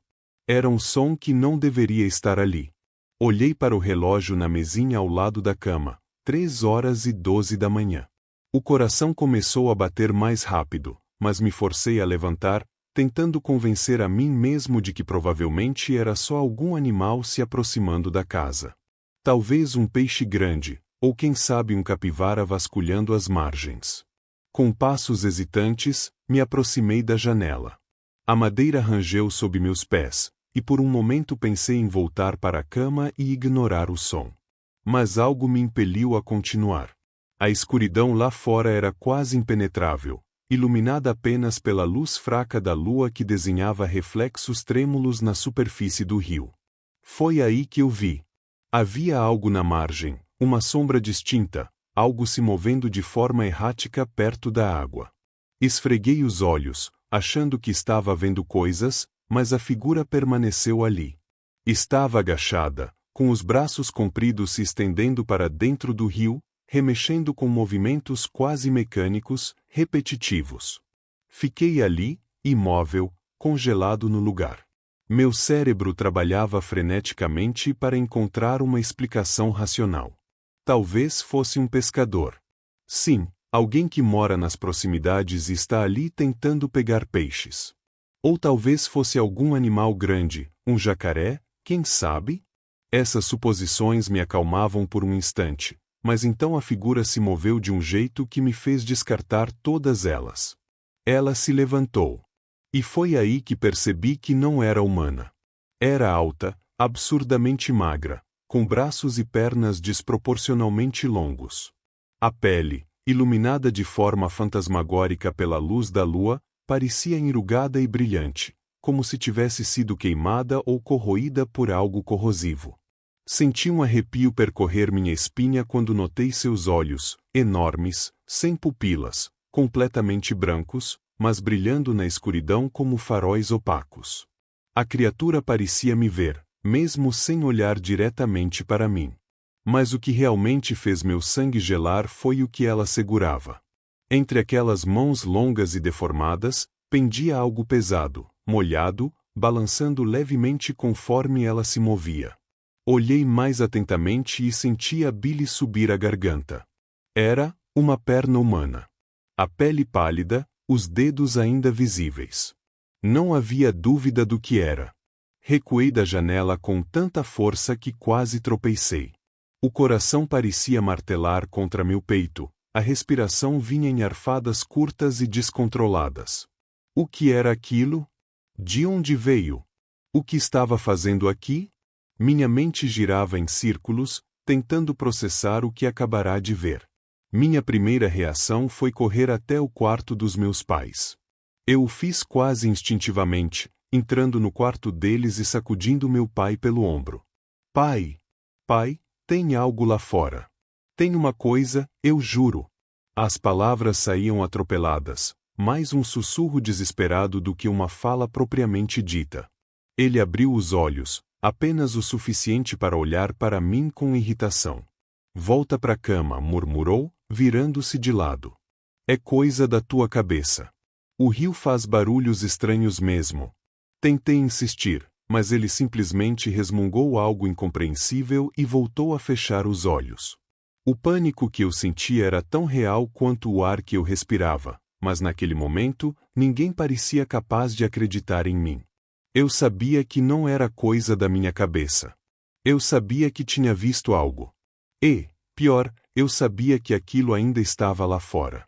Speaker 1: Era um som que não deveria estar ali. Olhei para o relógio na mesinha ao lado da cama, 3h12 da manhã. O coração começou a bater mais rápido, mas me forcei a levantar, tentando convencer a mim mesmo de que provavelmente era só algum animal se aproximando da casa. Talvez um peixe grande, ou quem sabe um capivara vasculhando as margens. Com passos hesitantes, me aproximei da janela. A madeira rangeu sob meus pés, e por um momento pensei em voltar para a cama e ignorar o som. Mas algo me impeliu a continuar. A escuridão lá fora era quase impenetrável, iluminada apenas pela luz fraca da lua que desenhava reflexos trêmulos na superfície do rio. Foi aí que eu vi. Havia algo na margem, uma sombra distinta, algo se movendo de forma errática perto da água. Esfreguei os olhos, achando que estava vendo coisas, mas a figura permaneceu ali. Estava agachada, com os braços compridos se estendendo para dentro do rio, remexendo com movimentos quase mecânicos, repetitivos. Fiquei ali, imóvel, congelado no lugar. Meu cérebro trabalhava freneticamente para encontrar uma explicação racional. Talvez fosse um pescador. Sim, alguém que mora nas proximidades e está ali tentando pegar peixes. Ou talvez fosse algum animal grande, um jacaré, quem sabe? Essas suposições me acalmavam por um instante, mas então a figura se moveu de um jeito que me fez descartar todas elas. Ela se levantou. E foi aí que percebi que não era humana. Era alta, absurdamente magra, com braços e pernas desproporcionalmente longos. A pele, iluminada de forma fantasmagórica pela luz da lua, parecia enrugada e brilhante, como se tivesse sido queimada ou corroída por algo corrosivo. Senti um arrepio percorrer minha espinha quando notei seus olhos, enormes, sem pupilas, completamente brancos, mas brilhando na escuridão como faróis opacos. A criatura parecia me ver, mesmo sem olhar diretamente para mim. Mas o que realmente fez meu sangue gelar foi o que ela segurava. Entre aquelas mãos longas e deformadas, pendia algo pesado, molhado, balançando levemente conforme ela se movia. Olhei mais atentamente e senti a bile subir a garganta. Era uma perna humana. A pele pálida, os dedos ainda visíveis. Não havia dúvida do que era. Recuei da janela com tanta força que quase tropecei. O coração parecia martelar contra meu peito, a respiração vinha em arfadas curtas e descontroladas. O que era aquilo? De onde veio? O que estava fazendo aqui? Minha mente girava em círculos, tentando processar o que acabará de ver. Minha primeira reação foi correr até o quarto dos meus pais. Eu o fiz quase instintivamente, entrando no quarto deles e sacudindo meu pai pelo ombro. Pai! Pai, tem algo lá fora. Tem uma coisa, eu juro. As palavras saíam atropeladas, mais um sussurro desesperado do que uma fala propriamente dita. Ele abriu os olhos, apenas o suficiente para olhar para mim com irritação. Volta para a cama, murmurou, virando-se de lado. É coisa da tua cabeça. O rio faz barulhos estranhos mesmo. Tentei insistir, mas ele simplesmente resmungou algo incompreensível e voltou a fechar os olhos. O pânico que eu sentia era tão real quanto o ar que eu respirava, mas naquele momento, ninguém parecia capaz de acreditar em mim. Eu sabia que não era coisa da minha cabeça. Eu sabia que tinha visto algo. E, pior, eu sabia que aquilo ainda estava lá fora.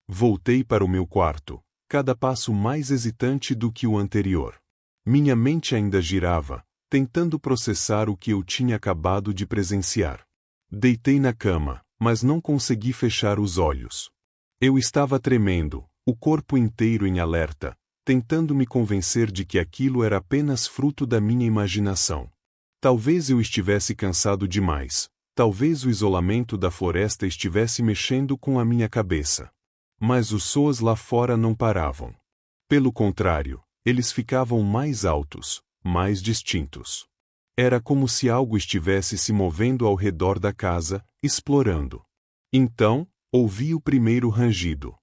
Speaker 1: Voltei para o meu quarto, cada passo mais hesitante do que o anterior. Minha mente ainda girava, tentando processar o que eu tinha acabado de presenciar. Deitei na cama, mas não consegui fechar os olhos. Eu estava tremendo, o corpo inteiro em alerta, tentando me convencer de que aquilo era apenas fruto da minha imaginação. Talvez eu estivesse cansado demais. Talvez o isolamento da floresta estivesse mexendo com a minha cabeça. Mas os sons lá fora não paravam. Pelo contrário, eles ficavam mais altos, mais distintos. Era como se algo estivesse se movendo ao redor da casa, explorando. Então, ouvi o primeiro rangido.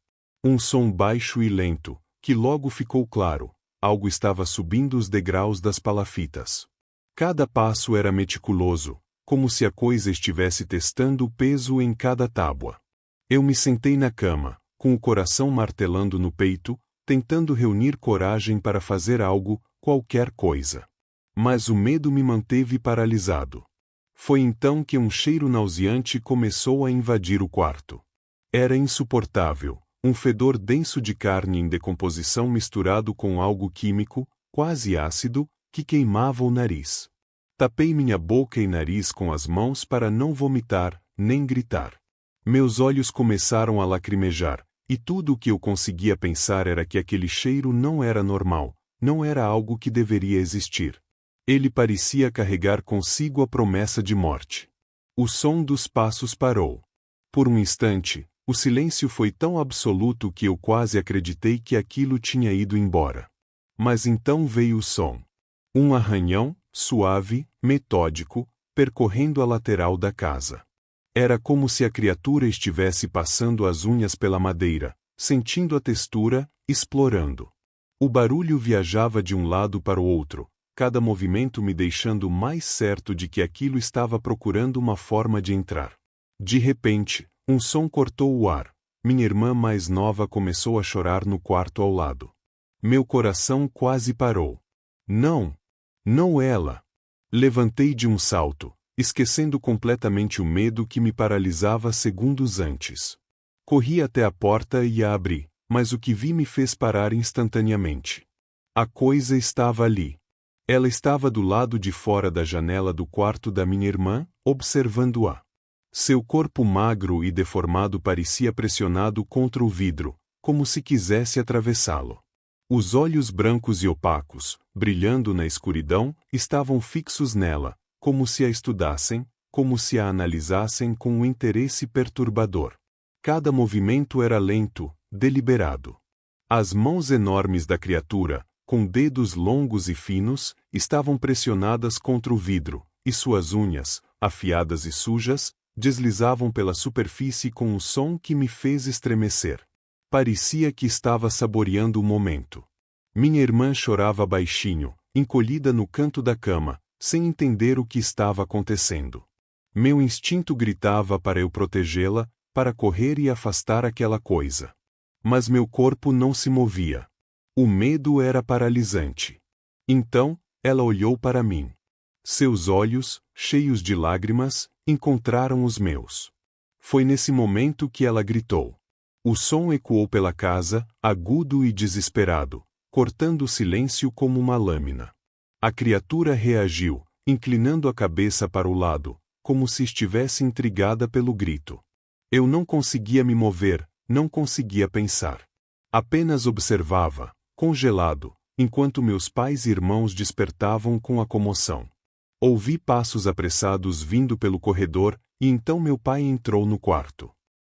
Speaker 1: Um som baixo e lento, que logo ficou claro. Algo estava subindo os degraus das palafitas. Cada passo era meticuloso, como se a coisa estivesse testando o peso em cada tábua. Eu me sentei na cama, com o coração martelando no peito, tentando reunir coragem para fazer algo, qualquer coisa. Mas o medo me manteve paralisado. Foi então que um cheiro nauseante começou a invadir o quarto. Era insuportável, um fedor denso de carne em decomposição misturado com algo químico, quase ácido, que queimava o nariz. Tapei minha boca e nariz com as mãos para não vomitar, nem gritar. Meus olhos começaram a lacrimejar, e tudo o que eu conseguia pensar era que aquele cheiro não era normal, não era algo que deveria existir. Ele parecia carregar consigo a promessa de morte. O som dos passos parou. Por um instante, o silêncio foi tão absoluto que eu quase acreditei que aquilo tinha ido embora. Mas então veio o som. Um arranhão, suave, metódico, percorrendo a lateral da casa. Era como se a criatura estivesse passando as unhas pela madeira, sentindo a textura, explorando. O barulho viajava de um lado para o outro, cada movimento me deixando mais certo de que aquilo estava procurando uma forma de entrar. De repente, um som cortou o ar. Minha irmã mais nova começou a chorar no quarto ao lado. Meu coração quase parou. Não! Não ela! Levantei de um salto, esquecendo completamente o medo que me paralisava segundos antes. Corri até a porta e a abri, mas o que vi me fez parar instantaneamente. A coisa estava ali. Ela estava do lado de fora da janela do quarto da minha irmã, observando-a. Seu corpo magro e deformado parecia pressionado contra o vidro, como se quisesse atravessá-lo. Os olhos brancos e opacos, brilhando na escuridão, estavam fixos nela, como se a estudassem, como se a analisassem com um interesse perturbador. Cada movimento era lento, deliberado. As mãos enormes da criatura, com dedos longos e finos, estavam pressionadas contra o vidro, e suas unhas, afiadas e sujas, deslizavam pela superfície com um som que me fez estremecer. Parecia que estava saboreando o momento. Minha irmã chorava baixinho, encolhida no canto da cama, sem entender o que estava acontecendo. Meu instinto gritava para eu protegê-la, para correr e afastar aquela coisa. Mas meu corpo não se movia. O medo era paralisante. Então, ela olhou para mim. Seus olhos, cheios de lágrimas, encontraram os meus. Foi nesse momento que ela gritou. O som ecoou pela casa, agudo e desesperado, cortando o silêncio como uma lâmina. A criatura reagiu, inclinando a cabeça para o lado, como se estivesse intrigada pelo grito. Eu não conseguia me mover, não conseguia pensar. Apenas observava, congelado, enquanto meus pais e irmãos despertavam com a comoção. Ouvi passos apressados vindo pelo corredor, e então meu pai entrou no quarto.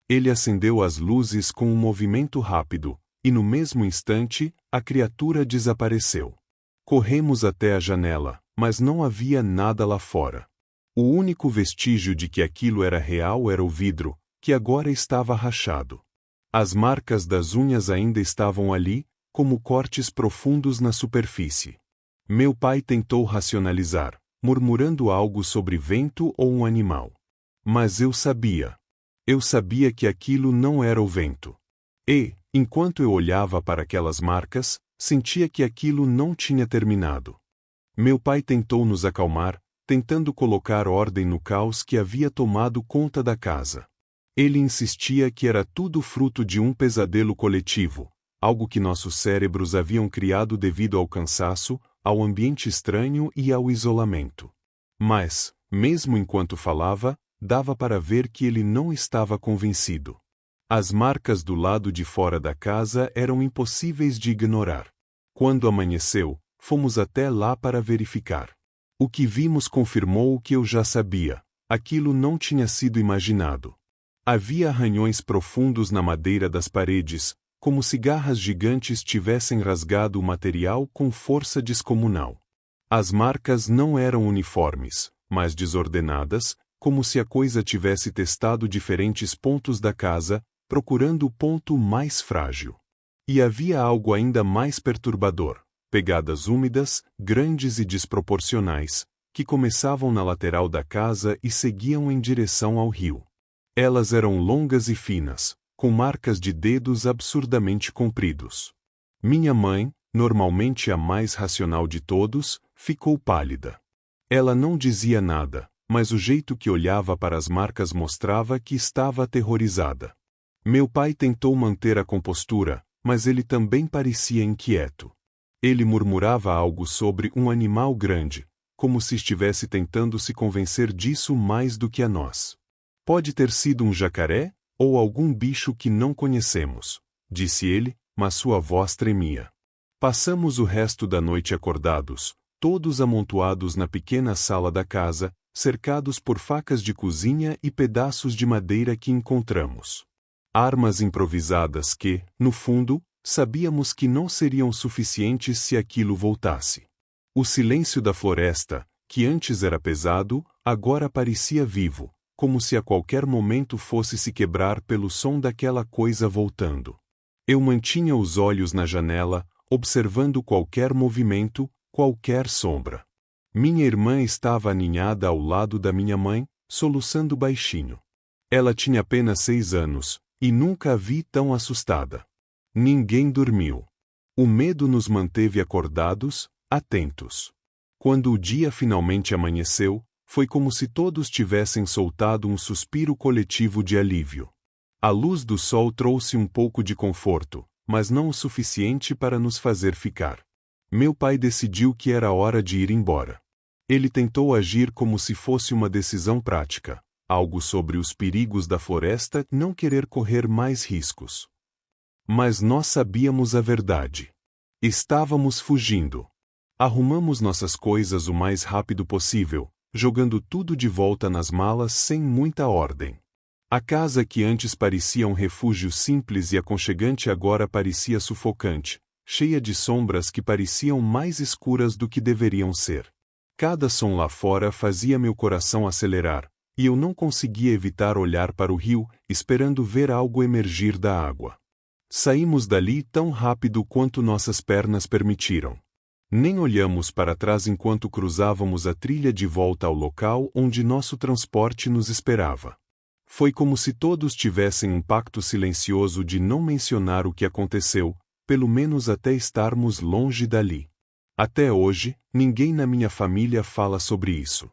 Speaker 1: Ele acendeu as luzes com um movimento rápido, e no mesmo instante, a criatura desapareceu. Corremos até a janela, mas não havia nada lá fora. O único vestígio de que aquilo era real era o vidro, que agora estava rachado. As marcas das unhas ainda estavam ali, como cortes profundos na superfície. Meu pai tentou racionalizar, murmurando algo sobre vento ou um animal. Mas eu sabia. Eu sabia que aquilo não era o vento. E, enquanto eu olhava para aquelas marcas, sentia que aquilo não tinha terminado. Meu pai tentou nos acalmar, tentando colocar ordem no caos que havia tomado conta da casa. Ele insistia que era tudo fruto de um pesadelo coletivo, algo que nossos cérebros haviam criado devido ao cansaço, ao ambiente estranho e ao isolamento. Mas, mesmo enquanto falava, dava para ver que ele não estava convencido. As marcas do lado de fora da casa eram impossíveis de ignorar. Quando amanheceu, fomos até lá para verificar. O que vimos confirmou o que eu já sabia. Aquilo não tinha sido imaginado. Havia arranhões profundos na madeira das paredes, como se garras gigantes tivessem rasgado o material com força descomunal. As marcas não eram uniformes, mas desordenadas, como se a coisa tivesse testado diferentes pontos da casa, procurando o ponto mais frágil. E havia algo ainda mais perturbador: pegadas úmidas, grandes e desproporcionais, que começavam na lateral da casa e seguiam em direção ao rio. Elas eram longas e finas, com marcas de dedos absurdamente compridos. Minha mãe, normalmente a mais racional de todos, ficou pálida. Ela não dizia nada, mas o jeito que olhava para as marcas mostrava que estava aterrorizada. Meu pai tentou manter a compostura, mas ele também parecia inquieto. Ele murmurava algo sobre um animal grande, como se estivesse tentando se convencer disso mais do que a nós. Pode ter sido um jacaré, ou algum bicho que não conhecemos, disse ele, mas sua voz tremia. Passamos o resto da noite acordados, todos amontoados na pequena sala da casa, cercados por facas de cozinha e pedaços de madeira que encontramos. Armas improvisadas que, no fundo, sabíamos que não seriam suficientes se aquilo voltasse. O silêncio da floresta, que antes era pesado, agora parecia vivo, como se a qualquer momento fosse se quebrar pelo som daquela coisa voltando. Eu mantinha os olhos na janela, observando qualquer movimento, qualquer sombra. Minha irmã estava aninhada ao lado da minha mãe, soluçando baixinho. Ela tinha apenas 6 anos, e nunca a vi tão assustada. Ninguém dormiu. O medo nos manteve acordados, atentos. Quando o dia finalmente amanheceu, foi como se todos tivessem soltado um suspiro coletivo de alívio. A luz do sol trouxe um pouco de conforto, mas não o suficiente para nos fazer ficar. Meu pai decidiu que era hora de ir embora. Ele tentou agir como se fosse uma decisão prática, algo sobre os perigos da floresta, não querer correr mais riscos. Mas nós sabíamos a verdade. Estávamos fugindo. Arrumamos nossas coisas o mais rápido possível, jogando tudo de volta nas malas sem muita ordem. A casa que antes parecia um refúgio simples e aconchegante agora parecia sufocante, cheia de sombras que pareciam mais escuras do que deveriam ser. Cada som lá fora fazia meu coração acelerar, e eu não conseguia evitar olhar para o rio, esperando ver algo emergir da água. Saímos dali tão rápido quanto nossas pernas permitiram. Nem olhamos para trás enquanto cruzávamos a trilha de volta ao local onde nosso transporte nos esperava. Foi como se todos tivessem um pacto silencioso de não mencionar o que aconteceu, pelo menos até estarmos longe dali. Até hoje, ninguém na minha família fala sobre isso.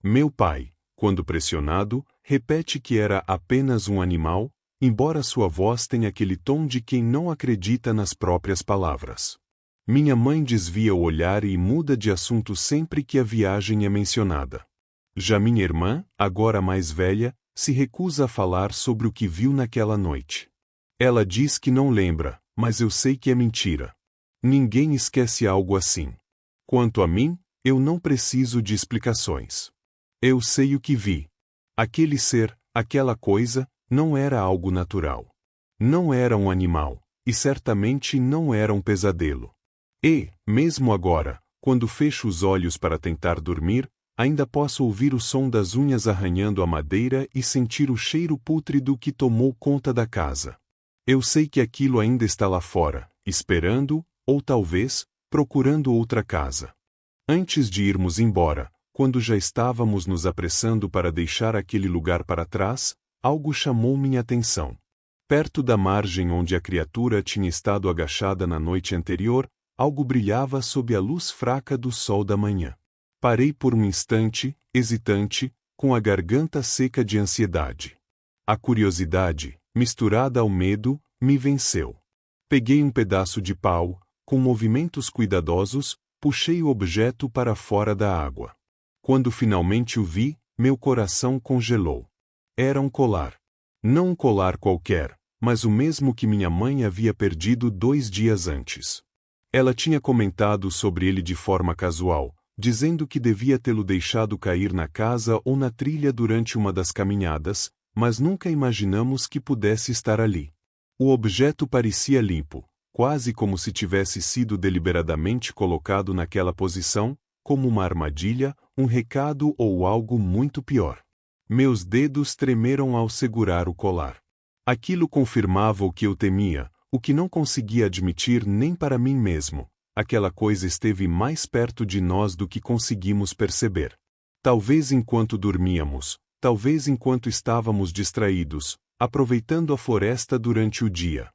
Speaker 1: Meu pai, quando pressionado, repete que era apenas um animal, embora sua voz tenha aquele tom de quem não acredita nas próprias palavras. Minha mãe desvia o olhar e muda de assunto sempre que a viagem é mencionada. Já minha irmã, agora mais velha, se recusa a falar sobre o que viu naquela noite. Ela diz que não lembra, mas eu sei que é mentira. Ninguém esquece algo assim. Quanto a mim, eu não preciso de explicações. Eu sei o que vi. Aquele ser, aquela coisa, não era algo natural. Não era um animal, e certamente não era um pesadelo. E, mesmo agora, quando fecho os olhos para tentar dormir, ainda posso ouvir o som das unhas arranhando a madeira e sentir o cheiro pútrido que tomou conta da casa. Eu sei que aquilo ainda está lá fora, esperando, ou talvez, procurando outra casa. Antes de irmos embora, quando já estávamos nos apressando para deixar aquele lugar para trás, algo chamou minha atenção. Perto da margem onde a criatura tinha estado agachada na noite anterior, algo brilhava sob a luz fraca do sol da manhã. Parei por um instante, hesitante, com a garganta seca de ansiedade. A curiosidade, misturada ao medo, me venceu. Peguei um pedaço de pau, com movimentos cuidadosos, puxei o objeto para fora da água. Quando finalmente o vi, meu coração congelou. Era um colar. Não um colar qualquer, mas o mesmo que minha mãe havia perdido 2 dias antes. Ela tinha comentado sobre ele de forma casual, dizendo que devia tê-lo deixado cair na casa ou na trilha durante uma das caminhadas, mas nunca imaginamos que pudesse estar ali. O objeto parecia limpo, quase como se tivesse sido deliberadamente colocado naquela posição, como uma armadilha, um recado ou algo muito pior. Meus dedos tremeram ao segurar o colar. Aquilo confirmava o que eu temia, o que não conseguia admitir nem para mim mesmo. Aquela coisa esteve mais perto de nós do que conseguimos perceber. Talvez enquanto dormíamos, talvez enquanto estávamos distraídos, aproveitando a floresta durante o dia.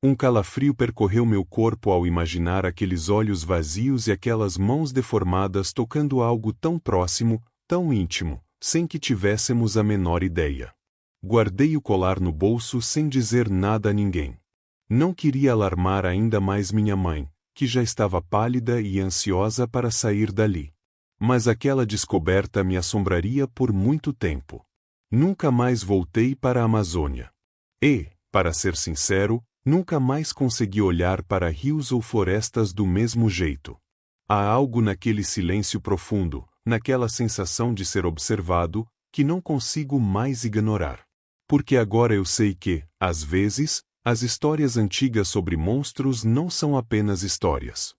Speaker 1: Um calafrio percorreu meu corpo ao imaginar aqueles olhos vazios e aquelas mãos deformadas tocando algo tão próximo, tão íntimo, sem que tivéssemos a menor ideia. Guardei o colar no bolso sem dizer nada a ninguém. Não queria alarmar ainda mais minha mãe, que já estava pálida e ansiosa para sair dali. Mas aquela descoberta me assombraria por muito tempo. Nunca mais voltei para a Amazônia. E, para ser sincero, nunca mais consegui olhar para rios ou florestas do mesmo jeito. Há algo naquele silêncio profundo, naquela sensação de ser observado, que não consigo mais ignorar. Porque agora eu sei que, às vezes, as histórias antigas sobre monstros não são apenas histórias.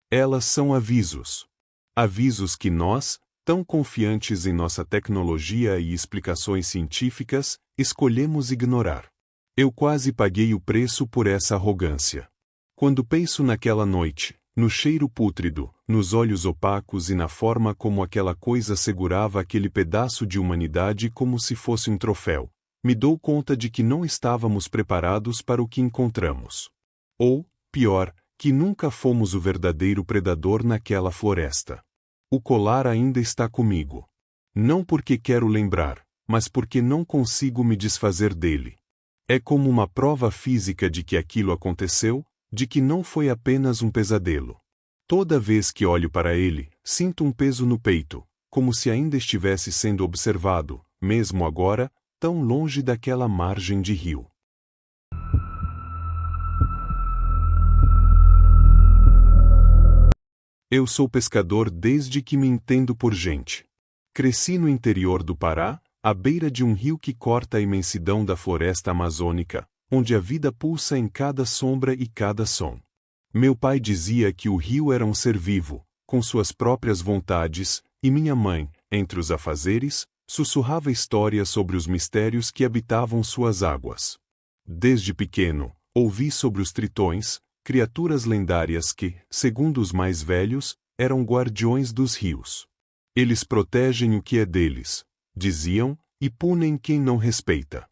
Speaker 1: Elas são avisos. Avisos que nós, tão confiantes em nossa tecnologia e explicações científicas, escolhemos ignorar. Eu quase paguei o preço por essa arrogância. Quando penso naquela noite, no cheiro pútrido, nos olhos opacos e na forma como aquela coisa segurava aquele pedaço de humanidade como se fosse um troféu, me dou conta de que não estávamos preparados para o que encontramos. Ou, pior, que nunca fomos o verdadeiro predador naquela floresta. O colar ainda está comigo. Não porque quero lembrar, mas porque não consigo me desfazer dele. É como uma prova física de que aquilo aconteceu, de que não foi apenas um pesadelo. Toda vez que olho para ele, sinto um peso no peito, como se ainda estivesse sendo observado, mesmo agora, tão longe daquela margem de rio. Eu sou pescador desde que me entendo por gente. Cresci no interior do Pará, à beira de um rio que corta a imensidão da floresta amazônica, onde a vida pulsa em cada sombra e cada som. Meu pai dizia que o rio era um ser vivo, com suas próprias vontades, e minha mãe, entre os afazeres, sussurrava histórias sobre os mistérios que habitavam suas águas. Desde pequeno, ouvi sobre os tritões, criaturas lendárias que, segundo os mais velhos, eram guardiões dos rios. Eles protegem o que é deles, diziam, e punem quem não respeita.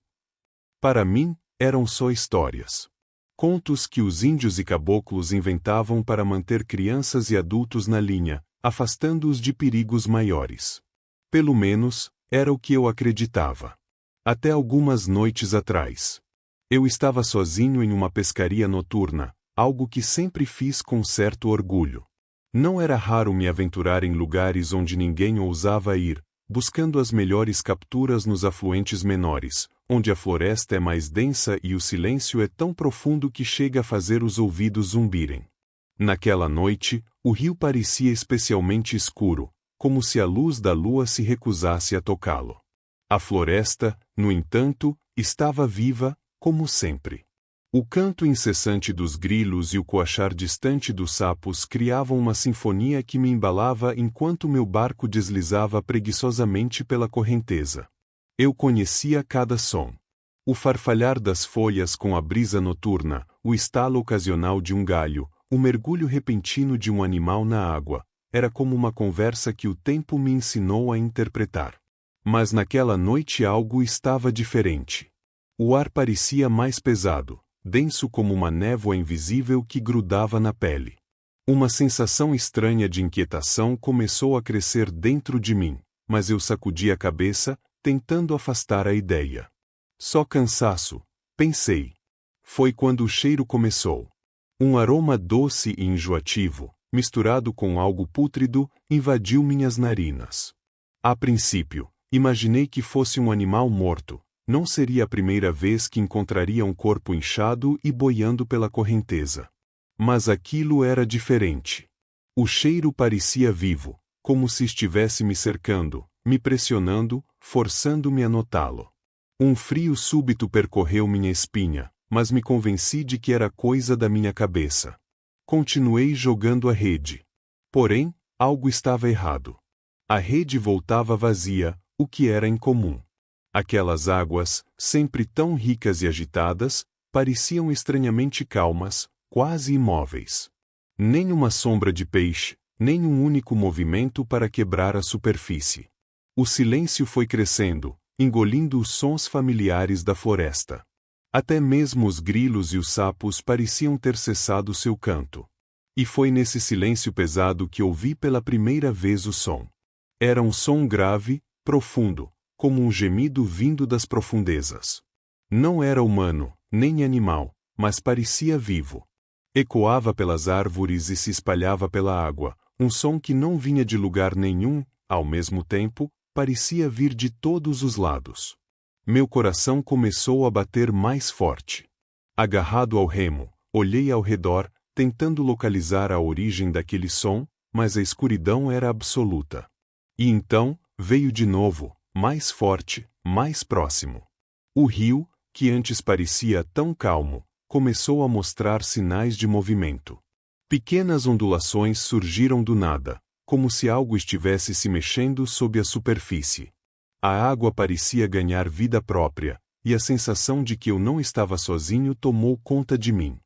Speaker 1: Para mim, eram só histórias. Contos que os índios e caboclos inventavam para manter crianças e adultos na linha, afastando-os de perigos maiores. Pelo menos, era o que eu acreditava. Até algumas noites atrás. Eu estava sozinho em uma pescaria noturna, algo que sempre fiz com certo orgulho. Não era raro me aventurar em lugares onde ninguém ousava ir, buscando as melhores capturas nos afluentes menores, onde a floresta é mais densa e o silêncio é tão profundo que chega a fazer os ouvidos zumbirem. Naquela noite, o rio parecia especialmente escuro, como se a luz da lua se recusasse a tocá-lo. A floresta, no entanto, estava viva, como sempre. O canto incessante dos grilos e o coachar distante dos sapos criavam uma sinfonia que me embalava enquanto meu barco deslizava preguiçosamente pela correnteza. Eu conhecia cada som. O farfalhar das folhas com a brisa noturna, o estalo ocasional de um galho, o mergulho repentino de um animal na água, era como uma conversa que o tempo me ensinou a interpretar. Mas naquela noite algo estava diferente. O ar parecia mais pesado, denso como uma névoa invisível que grudava na pele. Uma sensação estranha de inquietação começou a crescer dentro de mim, mas eu sacudi a cabeça, tentando afastar a ideia. Só cansaço, pensei. Foi quando o cheiro começou. Um aroma doce e enjoativo, misturado com algo pútrido, invadiu minhas narinas. A princípio, imaginei que fosse um animal morto. Não seria a primeira vez que encontraria um corpo inchado e boiando pela correnteza. Mas aquilo era diferente. O cheiro parecia vivo, como se estivesse me cercando, me pressionando, forçando-me a notá-lo. Um frio súbito percorreu minha espinha, mas me convenci de que era coisa da minha cabeça. Continuei jogando a rede. Porém, algo estava errado. A rede voltava vazia, o que era incomum. Aquelas águas, sempre tão ricas e agitadas, pareciam estranhamente calmas, quase imóveis. Nem uma sombra de peixe, nem um único movimento para quebrar a superfície. O silêncio foi crescendo, engolindo os sons familiares da floresta. Até mesmo os grilos e os sapos pareciam ter cessado seu canto. E foi nesse silêncio pesado que ouvi pela primeira vez o som. Era um som grave, profundo, como um gemido vindo das profundezas. Não era humano, nem animal, mas parecia vivo. Ecoava pelas árvores e se espalhava pela água, um som que não vinha de lugar nenhum, ao mesmo tempo, parecia vir de todos os lados. Meu coração começou a bater mais forte. Agarrado ao remo, olhei ao redor, tentando localizar a origem daquele som, mas a escuridão era absoluta. E então, veio de novo, mais forte, mais próximo. O rio, que antes parecia tão calmo, começou a mostrar sinais de movimento. Pequenas ondulações surgiram do nada, como se algo estivesse se mexendo sob a superfície. A água parecia ganhar vida própria, e a sensação de que eu não estava sozinho tomou conta de mim.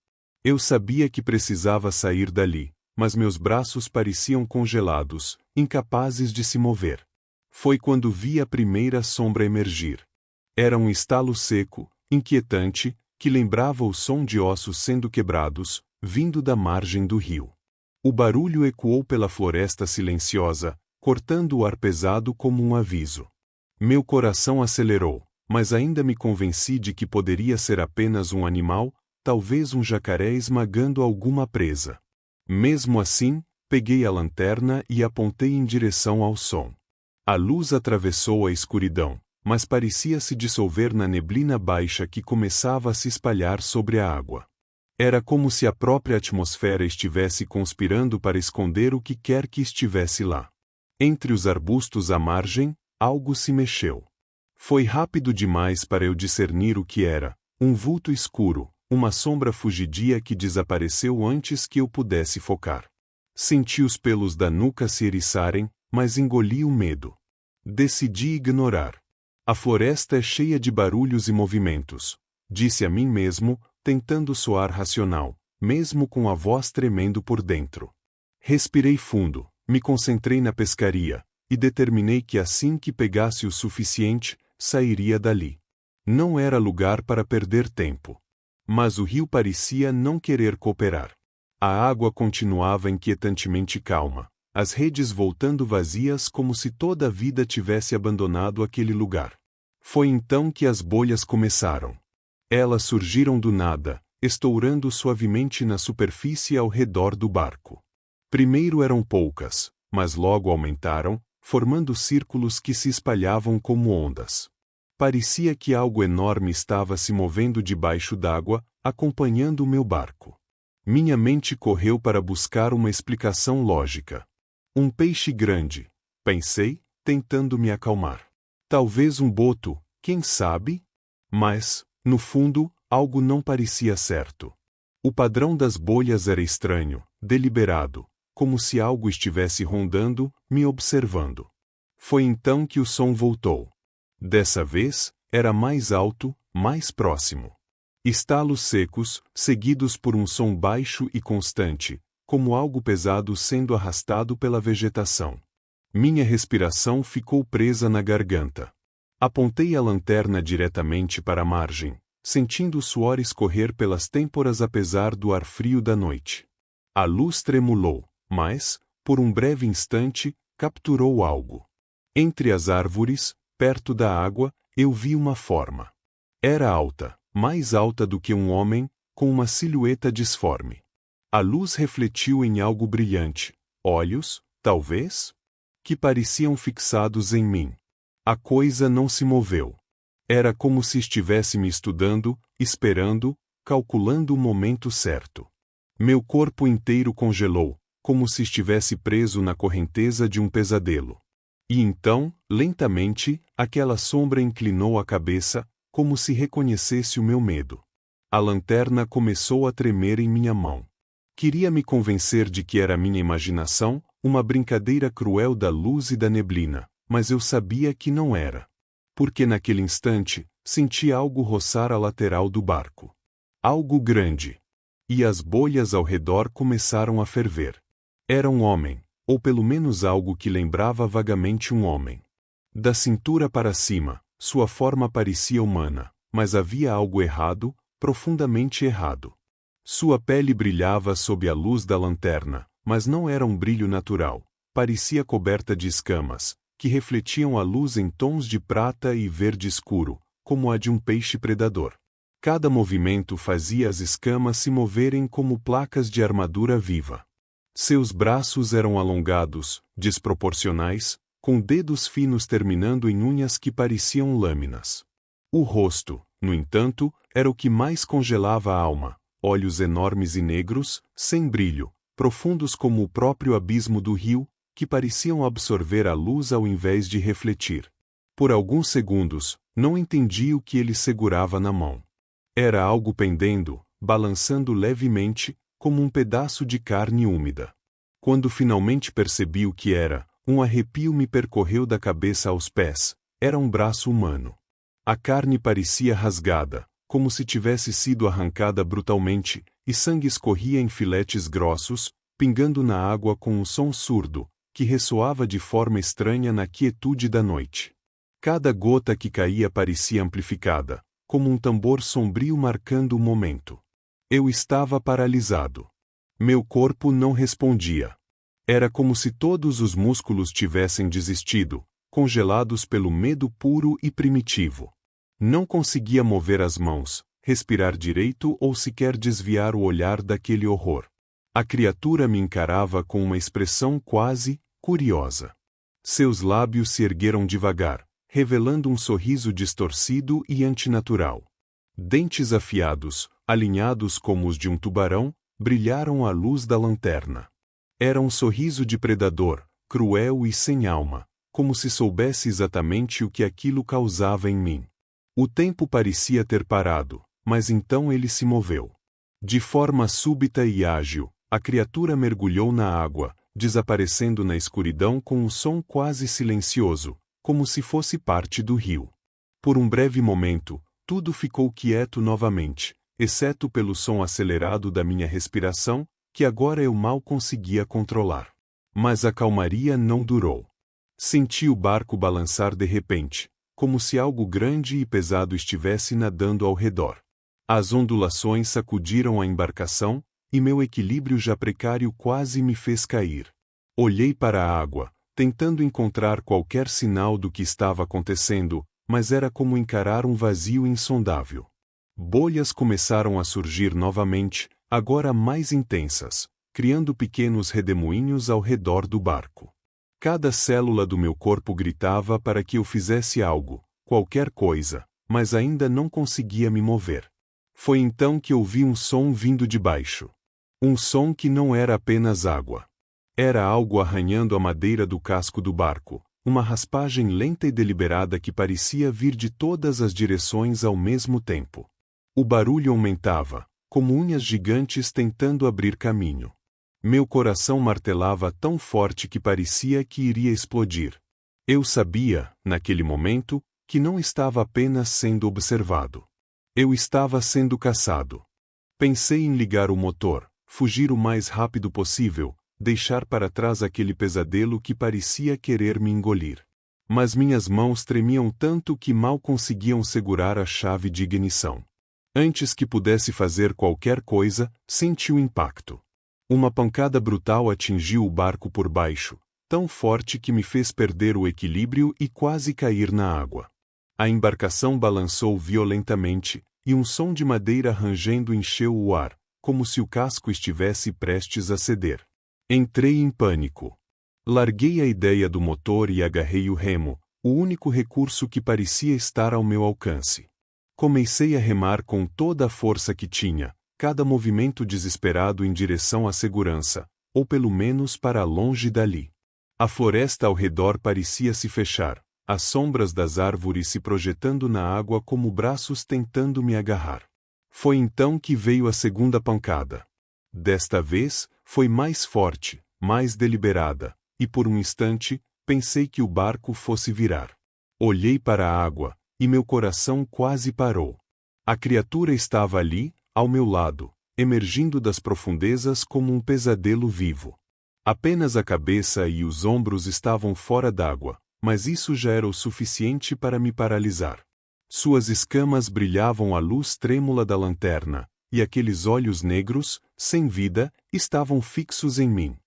Speaker 1: Eu sabia que precisava sair dali, mas meus braços pareciam congelados, incapazes de se mover. Foi quando vi a primeira sombra emergir. Era um estalo seco, inquietante, que lembrava o som de ossos sendo quebrados, vindo da margem do rio. O barulho ecoou pela floresta silenciosa, cortando o ar pesado como um aviso. Meu coração acelerou, mas ainda me convenci de que poderia ser apenas um animal, talvez um jacaré esmagando alguma presa. Mesmo assim, peguei a lanterna e apontei em direção ao som. A luz atravessou a escuridão, mas parecia se dissolver na neblina baixa que começava a se espalhar sobre a água. Era como se a própria atmosfera estivesse conspirando para esconder o que quer que estivesse lá. Entre os arbustos à margem, algo se mexeu. Foi rápido demais para eu discernir o que era, um vulto escuro, uma sombra fugidia que desapareceu antes que eu pudesse focar. Senti os pelos da nuca se eriçarem, mas engoli o medo. Decidi ignorar. A floresta é cheia de barulhos e movimentos, disse a mim mesmo, tentando soar racional, mesmo com a voz tremendo por dentro. Respirei fundo, me concentrei na pescaria, e determinei que assim que pegasse o suficiente, sairia dali. Não era lugar para perder tempo. Mas o rio parecia não querer cooperar. A água continuava inquietantemente calma, as redes voltando vazias como se toda a vida tivesse abandonado aquele lugar. Foi então que as bolhas começaram. Elas surgiram do nada, estourando suavemente na superfície ao redor do barco. Primeiro eram poucas, mas logo aumentaram, formando círculos que se espalhavam como ondas. Parecia que algo enorme estava se movendo debaixo d'água, acompanhando o meu barco. Minha mente correu para buscar uma explicação lógica. Um peixe grande, pensei, tentando me acalmar. Talvez um boto, quem sabe? Mas, no fundo, algo não parecia certo. O padrão das bolhas era estranho, deliberado, como se algo estivesse rondando, me observando. Foi então que o som voltou. Dessa vez, era mais alto, mais próximo. Estalos secos, seguidos por um som baixo e constante, como algo pesado sendo arrastado pela vegetação. Minha respiração ficou presa na garganta. Apontei a lanterna diretamente para a margem, sentindo o suor escorrer pelas têmporas apesar do ar frio da noite. A luz tremulou, mas, por um breve instante, capturou algo. Entre as árvores, perto da água, eu vi uma forma. Era alta, mais alta do que um homem, com uma silhueta disforme. A luz refletiu em algo brilhante, olhos, talvez? Que pareciam fixados em mim. A coisa não se moveu. Era como se estivesse me estudando, esperando, calculando o momento certo. Meu corpo inteiro congelou, como se estivesse preso na correnteza de um pesadelo. E então, lentamente, aquela sombra inclinou a cabeça, como se reconhecesse o meu medo. A lanterna começou a tremer em minha mão. Queria me convencer de que era minha imaginação, uma brincadeira cruel da luz e da neblina, mas eu sabia que não era. Porque naquele instante, senti algo roçar a lateral do barco. Algo grande. E as bolhas ao redor começaram a ferver. Era um homem, ou pelo menos algo que lembrava vagamente um homem. Da cintura para cima, sua forma parecia humana, mas havia algo errado, profundamente errado. Sua pele brilhava sob a luz da lanterna, mas não era um brilho natural. Parecia coberta de escamas, que refletiam a luz em tons de prata e verde escuro, como a de um peixe predador. Cada movimento fazia as escamas se moverem como placas de armadura viva. Seus braços eram alongados, desproporcionais, com dedos finos terminando em unhas que pareciam lâminas. O rosto, no entanto, era o que mais congelava a alma. Olhos enormes e negros, sem brilho, profundos como o próprio abismo do rio, que pareciam absorver a luz ao invés de refletir. Por alguns segundos, não entendi o que ele segurava na mão. Era algo pendendo, balançando levemente, como um pedaço de carne úmida. Quando finalmente percebi o que era, um arrepio me percorreu da cabeça aos pés. Era um braço humano. A carne parecia rasgada, como se tivesse sido arrancada brutalmente, e sangue escorria em filetes grossos, pingando na água com um som surdo, que ressoava de forma estranha na quietude da noite. Cada gota que caía parecia amplificada, como um tambor sombrio marcando o momento. Eu estava paralisado. Meu corpo não respondia. Era como se todos os músculos tivessem desistido, congelados pelo medo puro e primitivo. Não conseguia mover as mãos, respirar direito ou sequer desviar o olhar daquele horror. A criatura me encarava com uma expressão quase curiosa. Seus lábios se ergueram devagar, revelando um sorriso distorcido e antinatural. Dentes afiados, alinhados como os de um tubarão, brilharam à luz da lanterna. Era um sorriso de predador, cruel e sem alma, como se soubesse exatamente o que aquilo causava em mim. O tempo parecia ter parado, mas então ele se moveu. De forma súbita e ágil, a criatura mergulhou na água, desaparecendo na escuridão com um som quase silencioso, como se fosse parte do rio. Por um breve momento, tudo ficou quieto novamente, exceto pelo som acelerado da minha respiração, que agora eu mal conseguia controlar. Mas a calmaria não durou. Senti o barco balançar de repente, como se algo grande e pesado estivesse nadando ao redor. As ondulações sacudiram a embarcação, e meu equilíbrio já precário quase me fez cair. Olhei para a água, tentando encontrar qualquer sinal do que estava acontecendo, mas era como encarar um vazio insondável. Bolhas começaram a surgir novamente, agora mais intensas, criando pequenos redemoinhos ao redor do barco. Cada célula do meu corpo gritava para que eu fizesse algo, qualquer coisa, mas ainda não conseguia me mover. Foi então que ouvi um som vindo de baixo. Um som que não era apenas água. Era algo arranhando a madeira do casco do barco, uma raspagem lenta e deliberada que parecia vir de todas as direções ao mesmo tempo. O barulho aumentava, como unhas gigantes tentando abrir caminho. Meu coração martelava tão forte que parecia que iria explodir. Eu sabia, naquele momento, que não estava apenas sendo observado. Eu estava sendo caçado. Pensei em ligar o motor, fugir o mais rápido possível, deixar para trás aquele pesadelo que parecia querer me engolir. Mas minhas mãos tremiam tanto que mal conseguiam segurar a chave de ignição. Antes que pudesse fazer qualquer coisa, senti o impacto. Uma pancada brutal atingiu o barco por baixo, tão forte que me fez perder o equilíbrio e quase cair na água. A embarcação balançou violentamente, e um som de madeira rangendo encheu o ar, como se o casco estivesse prestes a ceder. Entrei em pânico. Larguei a ideia do motor e agarrei o remo, o único recurso que parecia estar ao meu alcance. Comecei a remar com toda a força que tinha, cada movimento desesperado em direção à segurança, ou pelo menos para longe dali. A floresta ao redor parecia se fechar, as sombras das árvores se projetando na água como braços tentando me agarrar. Foi então que veio a segunda pancada. Desta vez, foi mais forte, mais deliberada, e por um instante, pensei que o barco fosse virar. Olhei para a água, e meu coração quase parou. A criatura estava ali, ao meu lado, emergindo das profundezas como um pesadelo vivo. Apenas a cabeça e os ombros estavam fora d'água, mas isso já era o suficiente para me paralisar. Suas escamas brilhavam à luz trêmula da lanterna, e aqueles olhos negros, sem vida, estavam fixos em mim.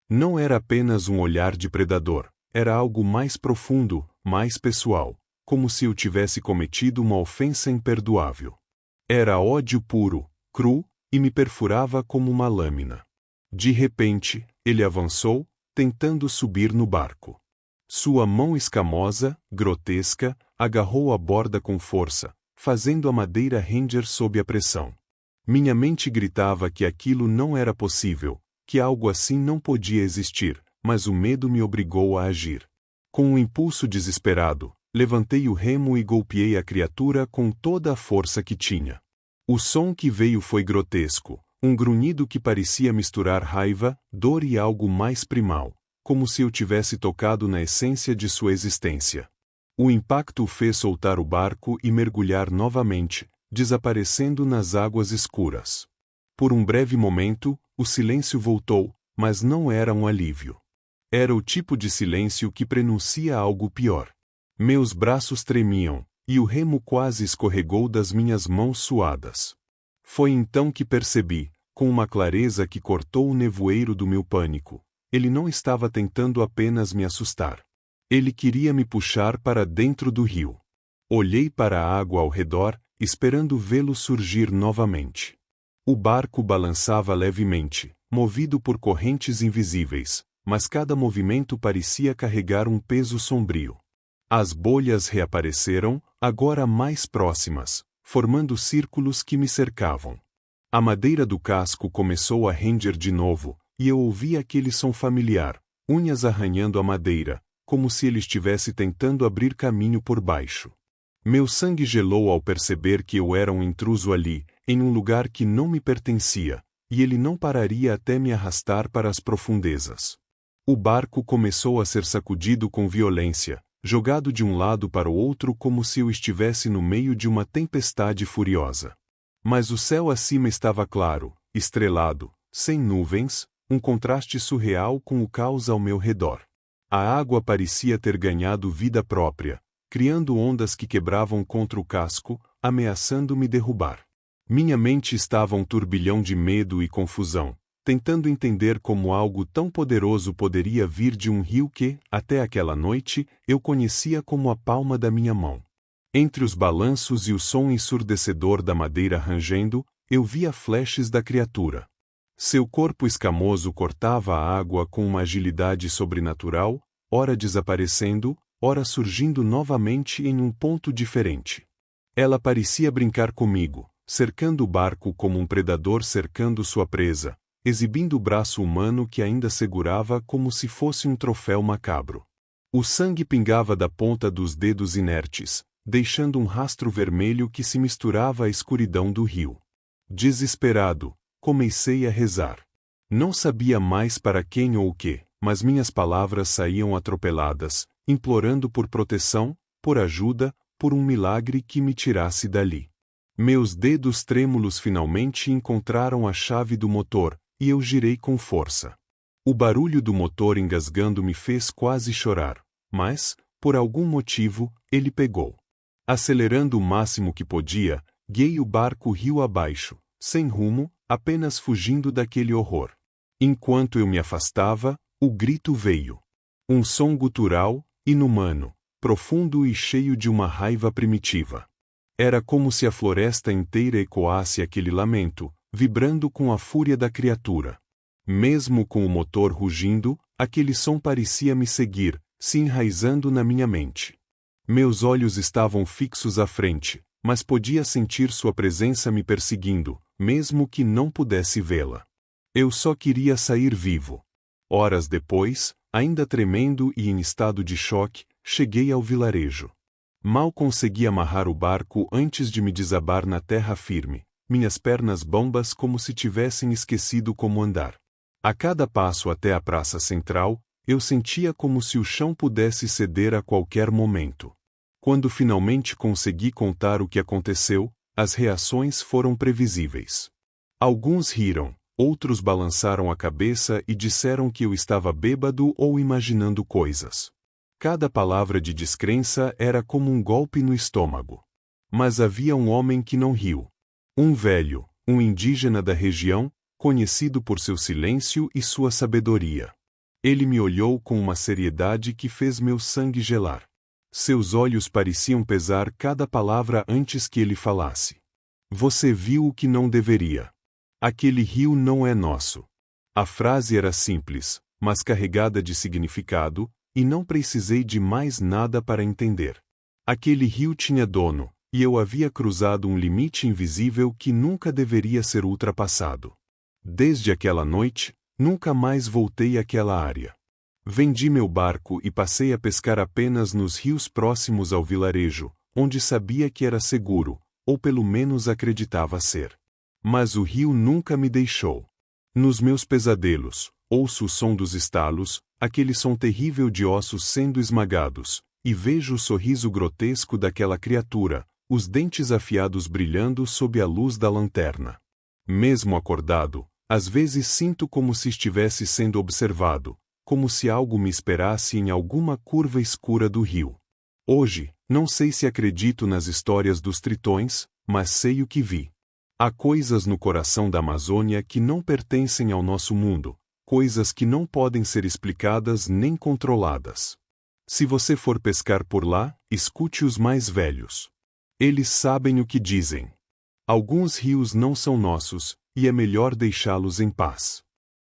Speaker 1: Não era apenas um olhar de predador, era algo mais profundo, mais pessoal, como se eu tivesse cometido uma ofensa imperdoável. Era ódio puro, cru, e me perfurava como uma lâmina. De repente, ele avançou, tentando subir no barco. Sua mão escamosa, grotesca, agarrou a borda com força, fazendo a madeira render sob a pressão. Minha mente gritava que aquilo não era possível, que algo assim não podia existir, mas o medo me obrigou a agir. Com um impulso desesperado, levantei o remo e golpeei a criatura com toda a força que tinha. O som que veio foi grotesco, um grunhido que parecia misturar raiva, dor e algo mais primal, como se eu tivesse tocado na essência de sua existência. O impacto o fez soltar o barco e mergulhar novamente, desaparecendo nas águas escuras. Por um breve momento, o silêncio voltou, mas não era um alívio. Era o tipo de silêncio que prenuncia algo pior. Meus braços tremiam, e o remo quase escorregou das minhas mãos suadas. Foi então que percebi, com uma clareza que cortou o nevoeiro do meu pânico, ele não estava tentando apenas me assustar. Ele queria me puxar para dentro do rio. Olhei para a água ao redor, esperando vê-lo surgir novamente. O barco balançava levemente, movido por correntes invisíveis, mas cada movimento parecia carregar um peso sombrio. As bolhas reapareceram, agora mais próximas, formando círculos que me cercavam. A madeira do casco começou a render de novo, e eu ouvi aquele som familiar, unhas arranhando a madeira, como se ele estivesse tentando abrir caminho por baixo. Meu sangue gelou ao perceber que eu era um intruso ali, em um lugar que não me pertencia, e ele não pararia até me arrastar para as profundezas. O barco começou a ser sacudido com violência, jogado de um lado para o outro como se eu estivesse no meio de uma tempestade furiosa. Mas o céu acima estava claro, estrelado, sem nuvens, um contraste surreal com o caos ao meu redor. A água parecia ter ganhado vida própria, criando ondas que quebravam contra o casco, ameaçando me derrubar. Minha mente estava um turbilhão de medo e confusão, tentando entender como algo tão poderoso poderia vir de um rio que, até aquela noite, eu conhecia como a palma da minha mão. Entre os balanços e o som ensurdecedor da madeira rangendo, eu via flashes da criatura. Seu corpo escamoso cortava a água com uma agilidade sobrenatural, ora desaparecendo, ora surgindo novamente em um ponto diferente. Ela parecia brincar comigo, cercando o barco como um predador cercando sua presa, exibindo o braço humano que ainda segurava como se fosse um troféu macabro. O sangue pingava da ponta dos dedos inertes, deixando um rastro vermelho que se misturava à escuridão do rio. Desesperado, comecei a rezar. Não sabia mais para quem ou o que, mas minhas palavras saíam atropeladas, implorando por proteção, por ajuda, por um milagre que me tirasse dali. Meus dedos trêmulos finalmente encontraram a chave do motor, e eu girei com força. O barulho do motor engasgando me fez quase chorar, mas, por algum motivo, ele pegou. Acelerando o máximo que podia, guiei o barco rio abaixo, sem rumo, apenas fugindo daquele horror. Enquanto eu me afastava, o grito veio. Um som gutural, inumano, profundo e cheio de uma raiva primitiva. Era como se a floresta inteira ecoasse aquele lamento, vibrando com a fúria da criatura. Mesmo com o motor rugindo, aquele som parecia me seguir, se enraizando na minha mente. Meus olhos estavam fixos à frente, mas podia sentir sua presença me perseguindo, mesmo que não pudesse vê-la. Eu só queria sair vivo. Horas depois, ainda tremendo e em estado de choque, cheguei ao vilarejo. Mal consegui amarrar o barco antes de me desabar na terra firme, minhas pernas bambas como se tivessem esquecido como andar. A cada passo até a praça central, eu sentia como se o chão pudesse ceder a qualquer momento. Quando finalmente consegui contar o que aconteceu, as reações foram previsíveis. Alguns riram, outros balançaram a cabeça e disseram que eu estava bêbado ou imaginando coisas. Cada palavra de descrença era como um golpe no estômago. Mas havia um homem que não riu. Um velho, um indígena da região, conhecido por seu silêncio e sua sabedoria. Ele me olhou com uma seriedade que fez meu sangue gelar. Seus olhos pareciam pesar cada palavra antes que ele falasse. Você viu o que não deveria. Aquele rio não é nosso. A frase era simples, mas carregada de significado, e não precisei de mais nada para entender. Aquele rio tinha dono, e eu havia cruzado um limite invisível que nunca deveria ser ultrapassado. Desde aquela noite, nunca mais voltei àquela área. Vendi meu barco e passei a pescar apenas nos rios próximos ao vilarejo, onde sabia que era seguro, ou pelo menos acreditava ser. Mas o rio nunca me deixou. Nos meus pesadelos, ouço o som dos estalos, aquele som terrível de ossos sendo esmagados, e vejo o sorriso grotesco daquela criatura, os dentes afiados brilhando sob a luz da lanterna. Mesmo acordado, às vezes sinto como se estivesse sendo observado, como se algo me esperasse em alguma curva escura do rio. Hoje, não sei se acredito nas histórias dos tritões, mas sei o que vi. Há coisas no coração da Amazônia que não pertencem ao nosso mundo, coisas que não podem ser explicadas nem controladas. Se você for pescar por lá, escute os mais velhos. Eles sabem o que dizem. Alguns rios não são nossos, e é melhor deixá-los em paz.